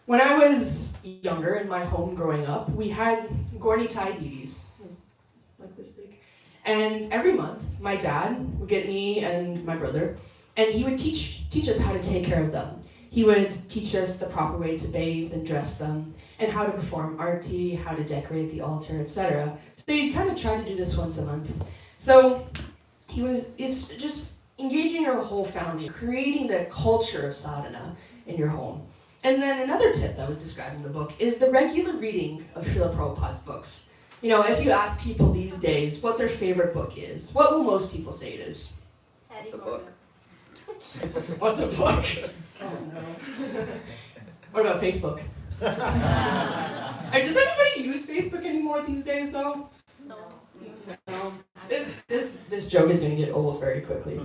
[SPEAKER 1] when I was younger in my home growing up, we had Gornitai Divis, like this big. And every month, my dad would get me and my brother, and he would teach us how to take care of them. He would teach us the proper way to bathe and dress them, and how to perform arti, how to decorate the altar, etc. So he'd kind of try to do this once a month. So it's just engaging your whole family, creating the culture of sadhana in your home. And then another tip that was described in the book is the regular reading of Srila Prabhupada's books. You know, if you ask people these days what their favorite book is, what will most people say it is?
[SPEAKER 12] It's a book.
[SPEAKER 1] What's a book? Oh no. What about Facebook? Does anybody use Facebook anymore these days though?
[SPEAKER 2] No.
[SPEAKER 1] No. This joke is going to get old very quickly.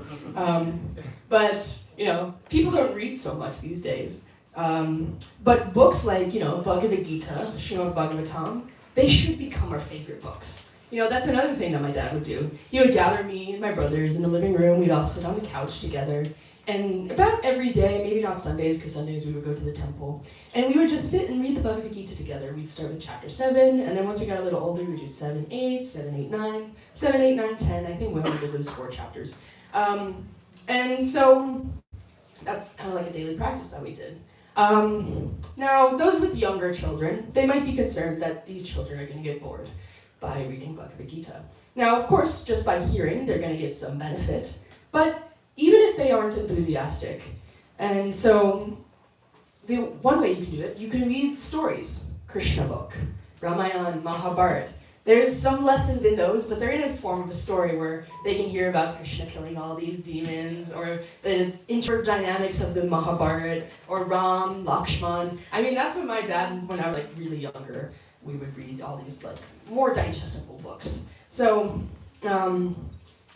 [SPEAKER 1] But, you know, people don't read so much these days. But books like, you know, Bhagavad Gita, Srimad Bhagavatam, they should become our favorite books. You know, that's another thing that my dad would do. He would gather me and my brothers in the living room. We'd all sit on the couch together. And about every day, maybe not Sundays, because Sundays we would go to the temple, and we would just sit and read the Bhagavad Gita together. We'd start with chapter 7, and then once we got a little older, we'd do 7, 8, 7, 8, 9, 7, 8, 9, 10. I think women did those 4 chapters. And so that's kind of like a daily practice that we did. Now, those with younger children, they might be concerned that these children are going to get bored by reading Bhagavad Gita. Now, of course, just by hearing, they're going to get some benefit, but even if they aren't enthusiastic. And so, the one way you can do it, you can read stories, Krishna book, Ramayana, Mahabharata. There's some lessons in those, but they're in a form of a story where they can hear about Krishna killing all these demons, or the interdynamics of the Mahabharata, or Ram, Lakshman. I mean, that's what my dad, when I was like really younger, we would read all these like more digestible books. So,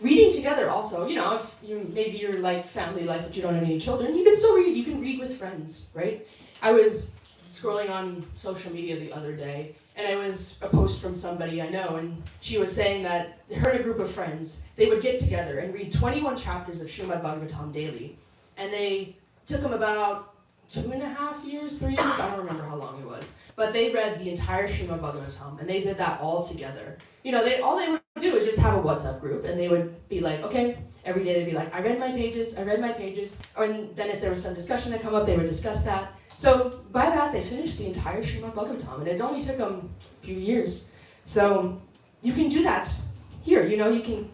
[SPEAKER 1] reading together also, you know, if maybe you're like family life but you don't have any children, you can still read. You can read with friends, right? I was scrolling on social media the other day, and it was a post from somebody I know, and she was saying that her and a group of friends, they would get together and read 21 chapters of Srimad Bhagavatam daily. And they took them about 2.5 years, 3 years, I don't remember how long it was. But they read the entire Srimad Bhagavatam, and they did that all together. You know, all they would do is just have a WhatsApp group, and they would be like, okay, every day they'd be like, I read my pages, or then if there was some discussion that come up, they would discuss that. So by that, they finished the entire Srimad Bhagavatam, and it only took them a few years. So you can do that here. You know, you can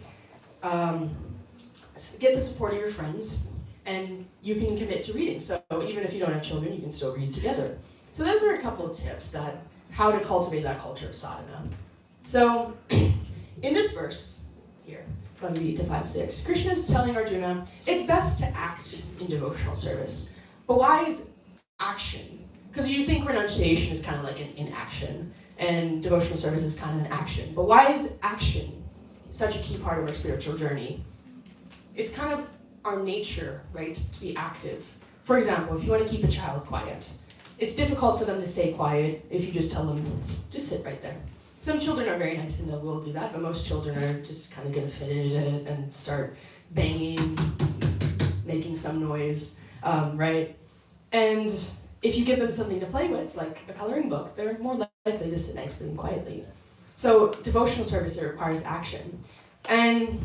[SPEAKER 1] get the support of your friends, and you can commit to reading. So even if you don't have children, you can still read together. So those are a couple of tips that how to cultivate that culture of sadhana. So in this verse here, Bhagavad Gita 5:6, Krishna is telling Arjuna, it's best to act in devotional service. But why is action? Because you think renunciation is kind of like an inaction, and devotional service is kind of an action. But why is action such a key part of our spiritual journey? It's kind of our nature, right, to be active. For example, if you want to keep a child quiet, it's difficult for them to stay quiet if you just tell them, just sit right there. Some children are very nice and they will do that, but most children are just kind of going to fit in it and start banging, making some noise, right? And if you give them something to play with, like a coloring book, they're more likely to sit nicely and quietly. So devotional service, it requires action. And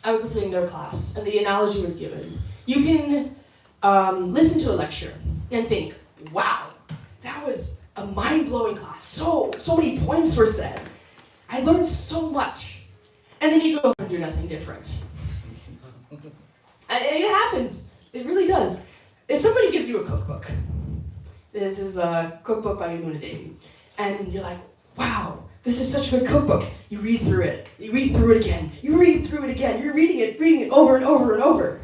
[SPEAKER 1] I was listening to a class, and the analogy was given. You can listen to a lecture and think, wow, that was a mind-blowing class. So many points were said. I learned so much. And then you go and do nothing different. It happens. It really does. If somebody gives you a cookbook, this is a cookbook by Yamuna Devi, and you're like, wow, this is such a good cookbook. You read through it. You read through it again. You read through it again. You're reading it over and over and over.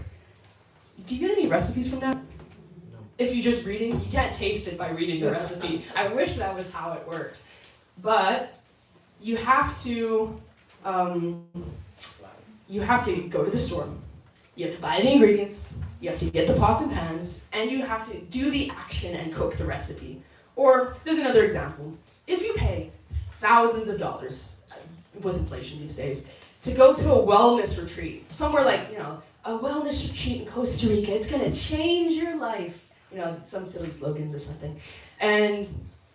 [SPEAKER 1] Do you get any recipes from that?
[SPEAKER 6] No.
[SPEAKER 1] If you're just reading, you can't taste it by reading the recipe. I wish that was how it worked. But you have to go to the store. You have to buy the ingredients. You have to get the pots and pans, and you have to do the action and cook the recipe. Or there's another example. If you pay thousands of dollars with inflation these days to go to a wellness retreat, somewhere like, a wellness retreat in Costa Rica, it's gonna change your life. Some silly slogans or something. And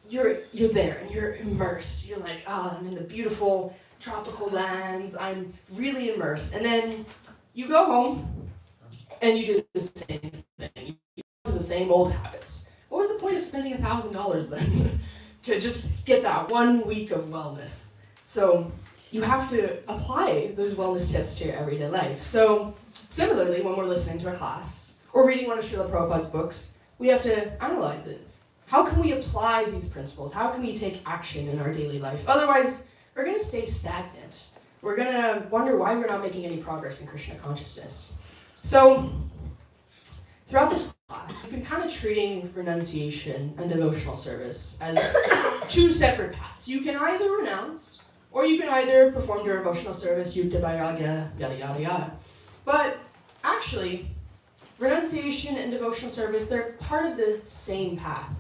[SPEAKER 1] you're there and you're immersed. You're like, I'm in the beautiful tropical lands. I'm really immersed. And then you go home and you do the same thing. You do the same old habits. What was the point of spending $1,000 then to just get that 1 week of wellness? So you have to apply those wellness tips to your everyday life. So similarly, when we're listening to a class or reading one of Srila Prabhupada's books, we have to analyze it. How can we apply these principles? How can we take action in our daily life? Otherwise, we're going to stay stagnant. We're going to wonder why we're not making any progress in Krishna consciousness. So, throughout this class, we've been kind of treating renunciation and devotional service as two separate paths. You can either renounce, or you can either perform your devotional service, yukta vairagya, yada yada yada. But actually, renunciation and devotional service, they're part of the same path.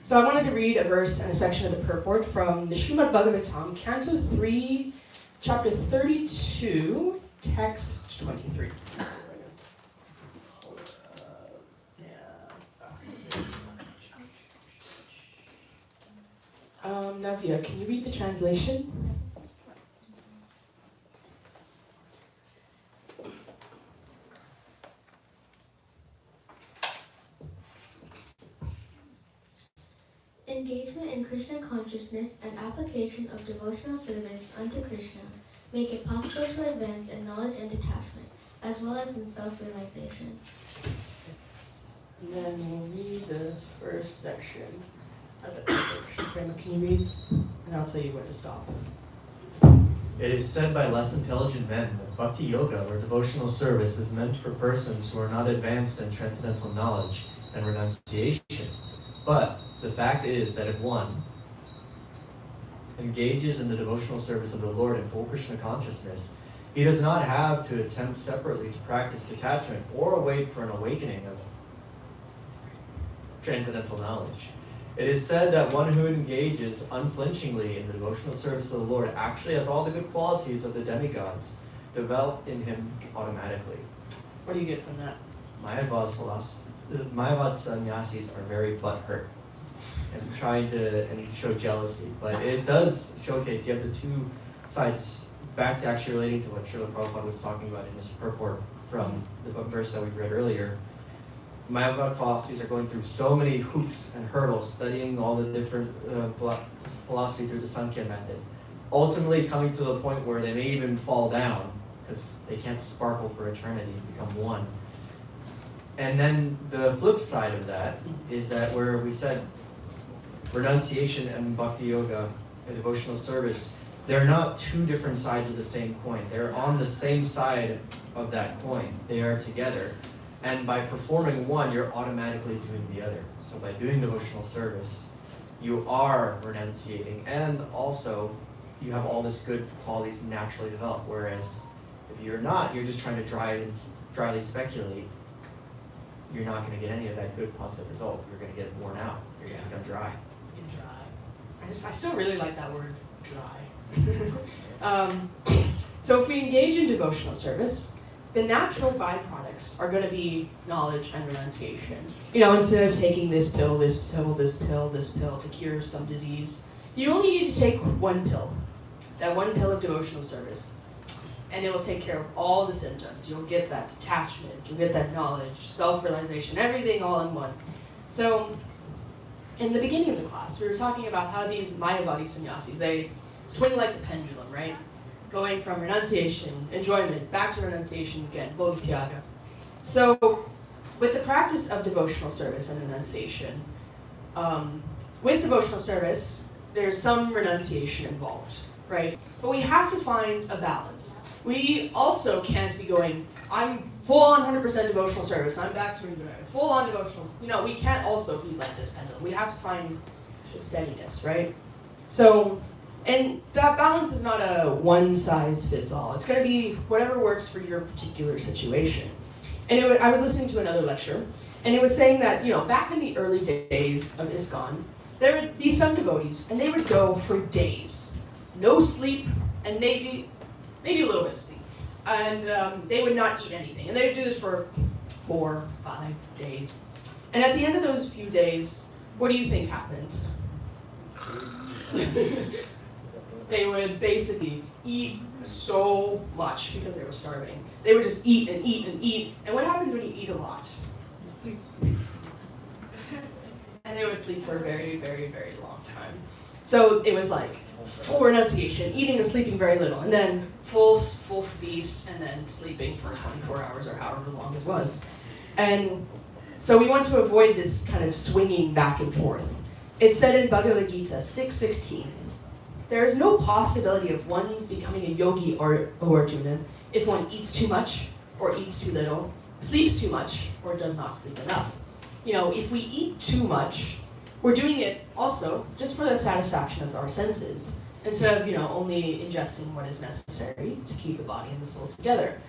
[SPEAKER 1] So I wanted to read a verse and a section of the purport from the Srimad Bhagavatam, Canto 3, Chapter 32, Text 23. Navya, can you read the translation?
[SPEAKER 13] Engagement in Krishna consciousness and application of devotional service unto Krishna make it possible to advance in knowledge and detachment, as well as in self-realization.
[SPEAKER 1] Yes. And then we'll read the first section of it. Can you read? And I'll tell you when to stop.
[SPEAKER 14] It is said by less intelligent men that bhakti yoga, or devotional service, is meant for persons who are not advanced in transcendental knowledge and renunciation. But the fact is that if one engages in the devotional service of the Lord in full Krishna consciousness, he does not have to attempt separately to practice detachment or wait for an awakening of transcendental knowledge. It is said that one who engages unflinchingly in the devotional service of the Lord actually has all the good qualities of the demigods developed in him automatically.
[SPEAKER 1] What do you get from that?
[SPEAKER 14] Mayavad sannyasis are very butthurt and trying to show jealousy, but it does showcase you have the two sides. Back to actually relating to what Srila Prabhupada was talking about in his purport from the verse that we read earlier. Mayavad philosophies are going through so many hoops and hurdles, studying all the different philosophy through the Sankhya method, ultimately coming to the point where they may even fall down because they can't sparkle for eternity and become one. And then the flip side of that is that where we said renunciation and bhakti yoga and devotional service, they're not two different sides of the same coin. They're on the same side of that coin. They are together. And by performing one, you're automatically doing the other. So by doing devotional service, you are renunciating, and also you have all this good qualities naturally developed. Whereas if you're not, you're just trying to dryly speculate, you're not going to get any of that good positive result. You're going to get worn out. You're going to become dry.
[SPEAKER 1] I still really like that word, dry. So if we engage in devotional service, the natural byproducts are going to be knowledge and renunciation. Instead of taking this pill, this pill, this pill, this pill to cure some disease, you only need to take one pill, that one pill of devotional service, and it will take care of all the symptoms. You'll get that detachment, you'll get that knowledge, self-realization, everything all in one. So, in the beginning of the class, we were talking about how these Mayavadi sannyasis, they swing like the pendulum, right? Going from renunciation, enjoyment, back to renunciation again, bodhityaga. So, with the practice of devotional service and renunciation, with devotional service, there's some renunciation involved. right? But we have to find a balance. We also can't be going, I'm full on 100% devotional service, I'm back to full on devotional. We can't also be like this pendulum. We have to find the steadiness, right? So, and that balance is not a one size fits all. It's going to be whatever works for your particular situation. And I was listening to another lecture, and it was saying that, back in the early days of ISKCON, there would be some devotees, and they would go for days. No sleep, and maybe a little bit of sleep. And they would not eat anything. And they would do this for 4, 5 days. And at the end of those few days, what do you think happened? They would basically eat so much because they were starving. They would just eat and eat and eat. And what happens when you eat a lot? You sleep. And they would sleep for a very, very, very long time. So it was like full renunciation, eating and sleeping very little, and then full feast, and then sleeping for 24 hours or however long it was. And so we want to avoid this kind of swinging back and forth. It's said in Bhagavad Gita 6:16, there is no possibility of one's becoming a yogi or Arjuna if one eats too much or eats too little, sleeps too much or does not sleep enough. If we eat too much, we're doing it also just for the satisfaction of our senses, instead of, only ingesting what is necessary to keep the body and the soul together.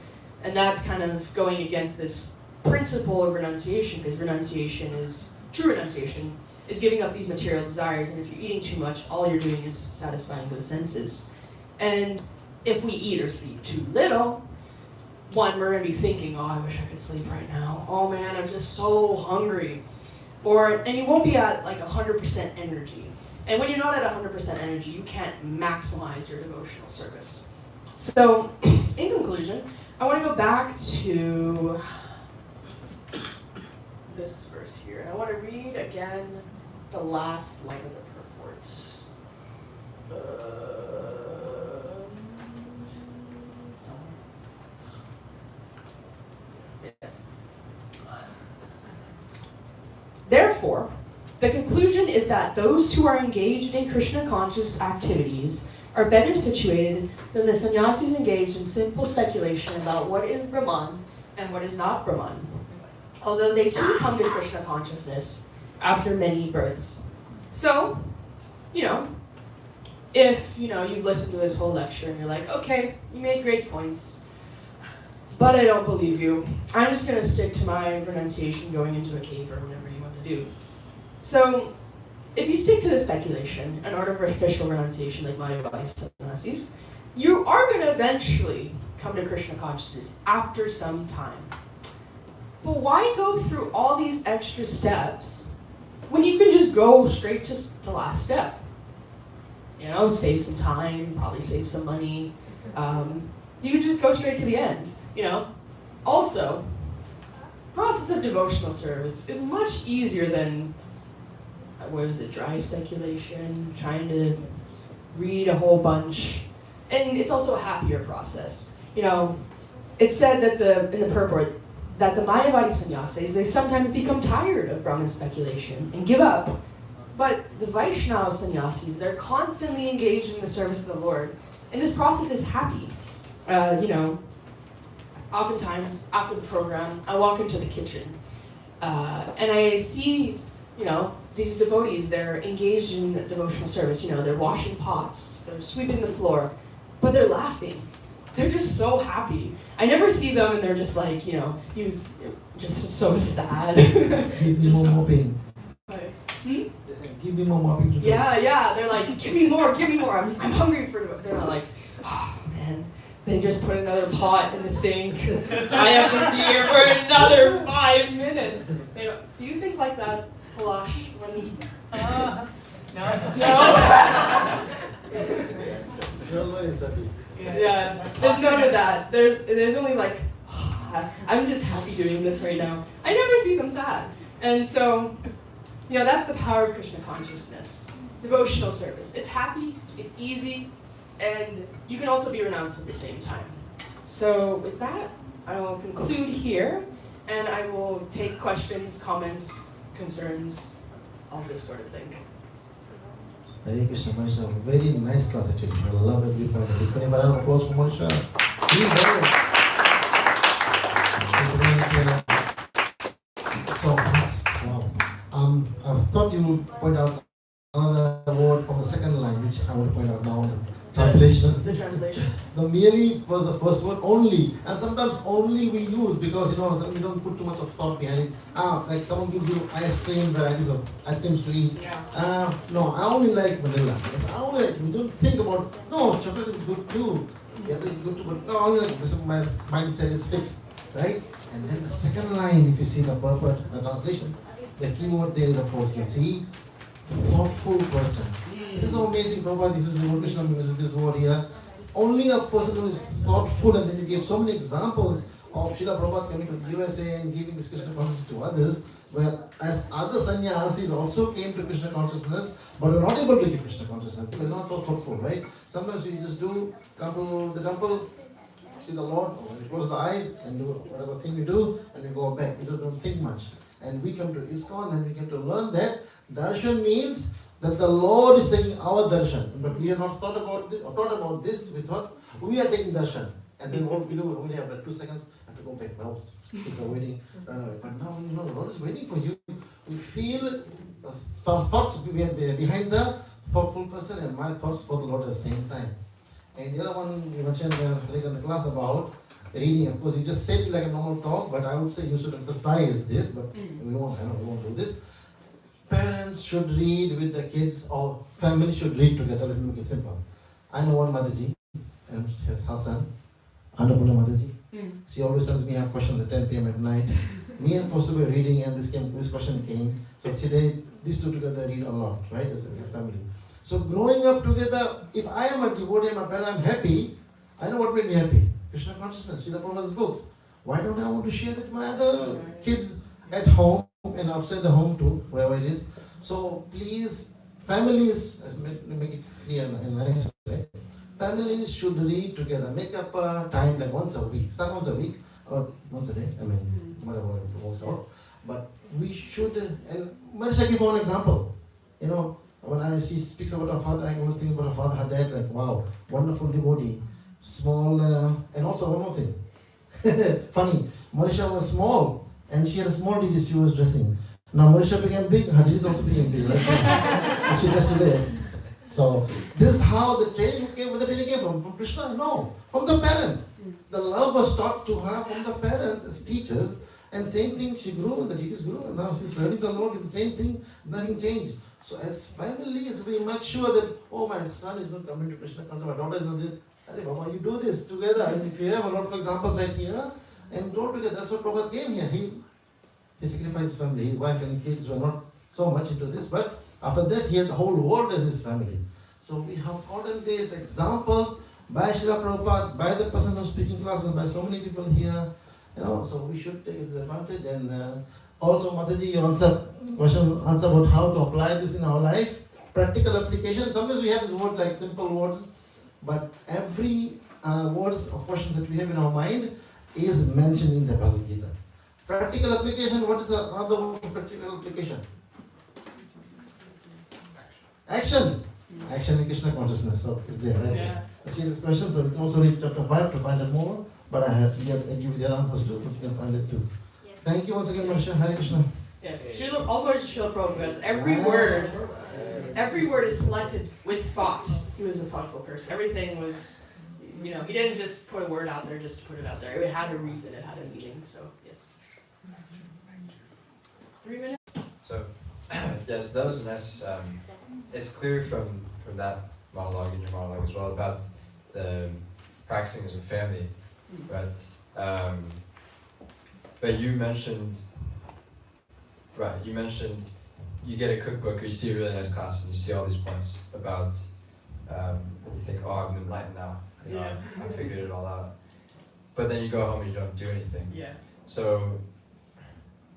[SPEAKER 1] And that's kind of going against this principle of renunciation, because true renunciation is giving up these material desires, and if you're eating too much, all you're doing is satisfying those senses. And if we eat or sleep too little, we're going to be thinking, I wish I could sleep right now. Oh man, I'm just so hungry. And you won't be at like 100% energy. And when you're not at 100% energy, you can't maximize your devotional service. So, in conclusion, I want to go back to this verse here. And I want to read again the last line of the purport. Yes. Therefore, the conclusion is that those who are engaged in Krishna-conscious activities are better situated than the sannyasis engaged in simple speculation about what is Brahman and what is not Brahman, although they too come to Krishna consciousness after many births. So, if you've listened to this whole lecture and you're like, okay, you made great points, but I don't believe you. I'm just going to stick to my renunciation going into a cave or whatever you want to do. So, if you stick to the speculation, an artificial renunciation like Mayavadi sannyasis, you are going to eventually come to Krishna consciousness after some time. But why go through all these extra steps when you can just go straight to the last step? Save some time, probably save some money. You can just go straight to the end. Also, the process of devotional service is much easier than, dry speculation, trying to read a whole bunch. And it's also a happier process. It's said that in the purport that the Mayavadi sannyasis, they sometimes become tired of Brahman speculation and give up. But the Vaishnava sannyasis, they're constantly engaged in the service of the Lord. And this process is happy. Oftentimes, after the program, I walk into the kitchen and I see, these devotees, they're engaged in devotional service. They're washing pots, they're sweeping the floor, but they're laughing. They're just so happy. I never see them and they're just like, you just so sad.
[SPEAKER 10] Give me more mopping. Give me more mopping to do.
[SPEAKER 1] Yeah. They're like, give me more. I'm hungry for it. They're not like, oh man. They just put another pot in the sink. I have to be here for another 5 minutes. Do you think like that, Kalash? No? Yeah, there's none of that. There's only like, I'm just happy doing this right now. I never see them sad. And so, that's the power of Krishna consciousness. Devotional service. It's happy, it's easy, and you can also be renounced at the same time. So with that, I will conclude here, and I will take questions, comments, concerns, all this sort of thing.
[SPEAKER 10] Hare Krishna, Marisha, very nice class actually. I love every point of it. Can you have an applause for Marisha? Please, so, wow. I thought you would point out another word from the second line, which I want to point out now in the translation.
[SPEAKER 1] The translation.
[SPEAKER 10] The merely was the first word, only, and sometimes only we use because we don't put too much of thought behind it. Like someone gives you ice cream, varieties of ice creams to eat.
[SPEAKER 1] Yeah.
[SPEAKER 10] No, I only like vanilla. Yes, I only like. We don't think about. No, chocolate is good too. Yeah, this is good too. But no, I only like this. My mindset is fixed, right? And then the second line, if you see the purport, the translation, the key word there is of course you can see thoughtful person. This is so amazing, Prabhupada. This is the Krishna uses this word here. Only a person who is thoughtful, and then you gave so many examples of Srila Prabhupada coming to the USA and giving this Krishna consciousness to others, whereas other sannyasis also came to Krishna consciousness, but were not able to give Krishna consciousness. They were not so thoughtful, right? Sometimes we just come to the temple, see the Lord, we close the eyes and do whatever thing we do, and we go back. We just don't think much. And we come to ISKCON and we come to learn that darshan means that the Lord is taking our darshan. But we have not thought about this, or thought about this. We thought we are taking darshan. And then what we do, we only have like 2 seconds, have to go back. Now kids are waiting, run away. But now when you know the Lord is waiting for you, we feel the thoughts behind the thoughtful person and my thoughts for the Lord at the same time. And the other one you mentioned later in the class about reading. Of course, you just said it like a normal talk, but I would say you should emphasize this, but we won't do this. Parents should read with the kids, or family should read together. Let me make it simple. I know one Mataji, and her son, Annapurna Mataji. She always sends me have questions at 10 p.m. at night. Me and supposed to be reading, and this question came. So these two together read a lot, right, as a family. So growing up together, if I am a devotee, my parent, I'm happy, I know what made me happy. Krishna consciousness, Srila Prabhupada's books. Why don't I want to share that with my other kids at home and outside the home too, wherever it is. So please, families, make it clear in a nice way, families should read together. Make up a time like once a week. Start once a week or once a day. Whatever it works out. But we should, and Marisha gave one example. When she speaks about her father, I was thinking about her father, her dad, like wow, wonderful devotee. Small, and also one more thing. Funny, Marisha was small and she had a small ditty she was dressing. Now Marisha became big, her ditties also became big, right? Which she does today. So this is how the training came. Where the training came from Krishna? No, from the parents. The love was taught to her from the parents as teachers, and same thing, she grew and the ditties grew, and now she's serving the Lord with the same thing, nothing changed. So as families, we make sure that, oh, my son is not coming to Krishna consciousness, my daughter is not this. Hey, Baba, you do this together. And if you have a lot of examples right here, and go together. That's what Prabhupada came here. He sacrificed his family. His wife and kids were not so much into this, but after that, he had the whole world as his family. So we have gotten these examples by Srila Prabhupada, by the person who's speaking classes, by so many people here. So we should take its advantage. And also, Mataji, you answer about how to apply this in our life. Practical application. Sometimes we have this word like simple words, but every words or question that we have in our mind is mentioned in the Bhagavad Gita. Practical application, what is another word for practical application? Action. Action in Krishna consciousness. So it's there, right?
[SPEAKER 1] Yeah.
[SPEAKER 10] I see this question, so we can also read chapter 5 to find out more, but I give you the answers to it, but you can find it too. Yes. Thank you once again, Marisha. Hare Krishna.
[SPEAKER 1] Yes, all glories to Srila Prabhupada. Every word is selected with thought. He was a thoughtful person. Everything was, he didn't just put a word out there just to put it out there. It had a reason, it had a meaning, so yes. 3 minutes?
[SPEAKER 7] So, yes, that was a nice, it's clear from that monologue and your monologue as well about the practicing as a family, right? But you mentioned you get a cookbook or you see a really nice class and you see all these points about, you think, oh, I'm enlightened now, I figured it all out. But then you go home and you don't do anything.
[SPEAKER 1] Yeah.
[SPEAKER 7] So,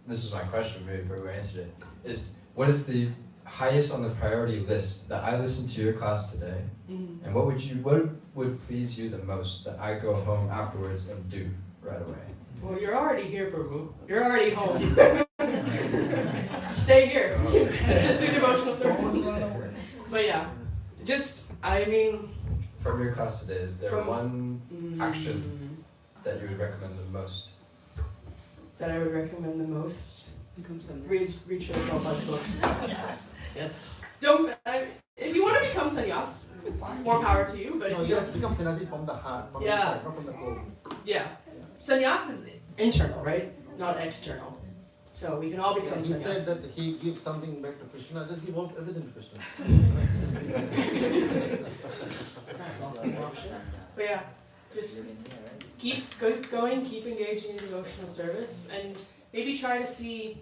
[SPEAKER 7] this is my question, maybe Prabhu answered it, what is the highest on the priority list that I listened to your class today, and what would please you the most that I go home afterwards and do right away?
[SPEAKER 1] Well, you're already here, Prabhu. You're already home. Just stay here. Just do devotional service. But yeah, I mean,
[SPEAKER 7] From your class today, is there
[SPEAKER 1] From-
[SPEAKER 7] one action that you would recommend the most?
[SPEAKER 1] that I would recommend the most.
[SPEAKER 2] Become sannyas.
[SPEAKER 1] Read Srila Prabhupada's books. Yes. Don't. If you want to become sannyas, more power to you. But if
[SPEAKER 10] No,
[SPEAKER 1] you
[SPEAKER 10] you
[SPEAKER 1] don't,
[SPEAKER 10] have to become sannyasi from the heart, from
[SPEAKER 1] Yeah.
[SPEAKER 10] inside, not from the clothing.
[SPEAKER 1] yeah, sannyas is internal, right? Not external. So we can all become
[SPEAKER 10] He said
[SPEAKER 1] sannyas.
[SPEAKER 10] that he gives something back to Krishna, just give all everything to Krishna.
[SPEAKER 1] That's also an option. But yeah, just keep going, keep engaging in devotional service, and maybe try to see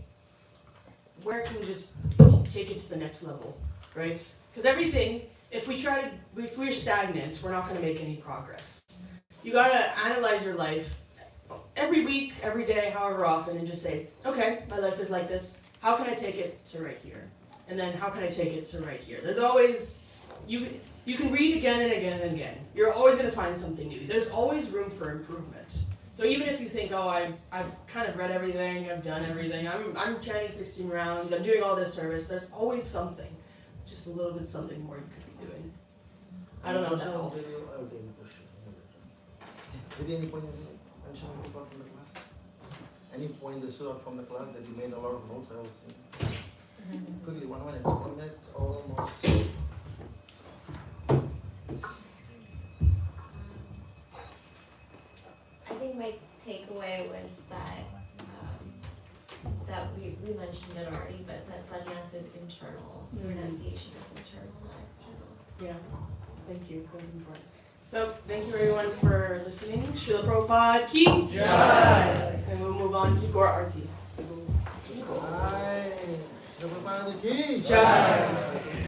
[SPEAKER 1] where it can just take it to the next level, right? Because everything, if we're stagnant, we're not going to make any progress. You got to analyze your life every week, every day, however often, and just say, okay, my life is like this. How can I take it to right here? And then how can I take it to right here? There's always, you can read again and again and again. You're always going to find something new. There's always room for improvement. So even if you think, oh, I've kind of read everything, I've done everything, I'm chanting 16 rounds, I'm doing all this service, there's always something, just a little bit something more you could be doing. I don't know if that helped.
[SPEAKER 10] Did any point you mention you got from the class? Any point that stood out from the class that you made a lot of notes? I was seeing. Quickly, 1 minute, 1 minute, almost.
[SPEAKER 8] I think my takeaway was that that we mentioned it already, but that sannyas is internal, renunciation is internal, not external.
[SPEAKER 1] Yeah, thank you, that was important. So, thank you everyone for listening. Srila Prabhupada ki jai! And we'll move on to Gaur Arti.
[SPEAKER 10] Jai! Prabhupada ki
[SPEAKER 1] Jai!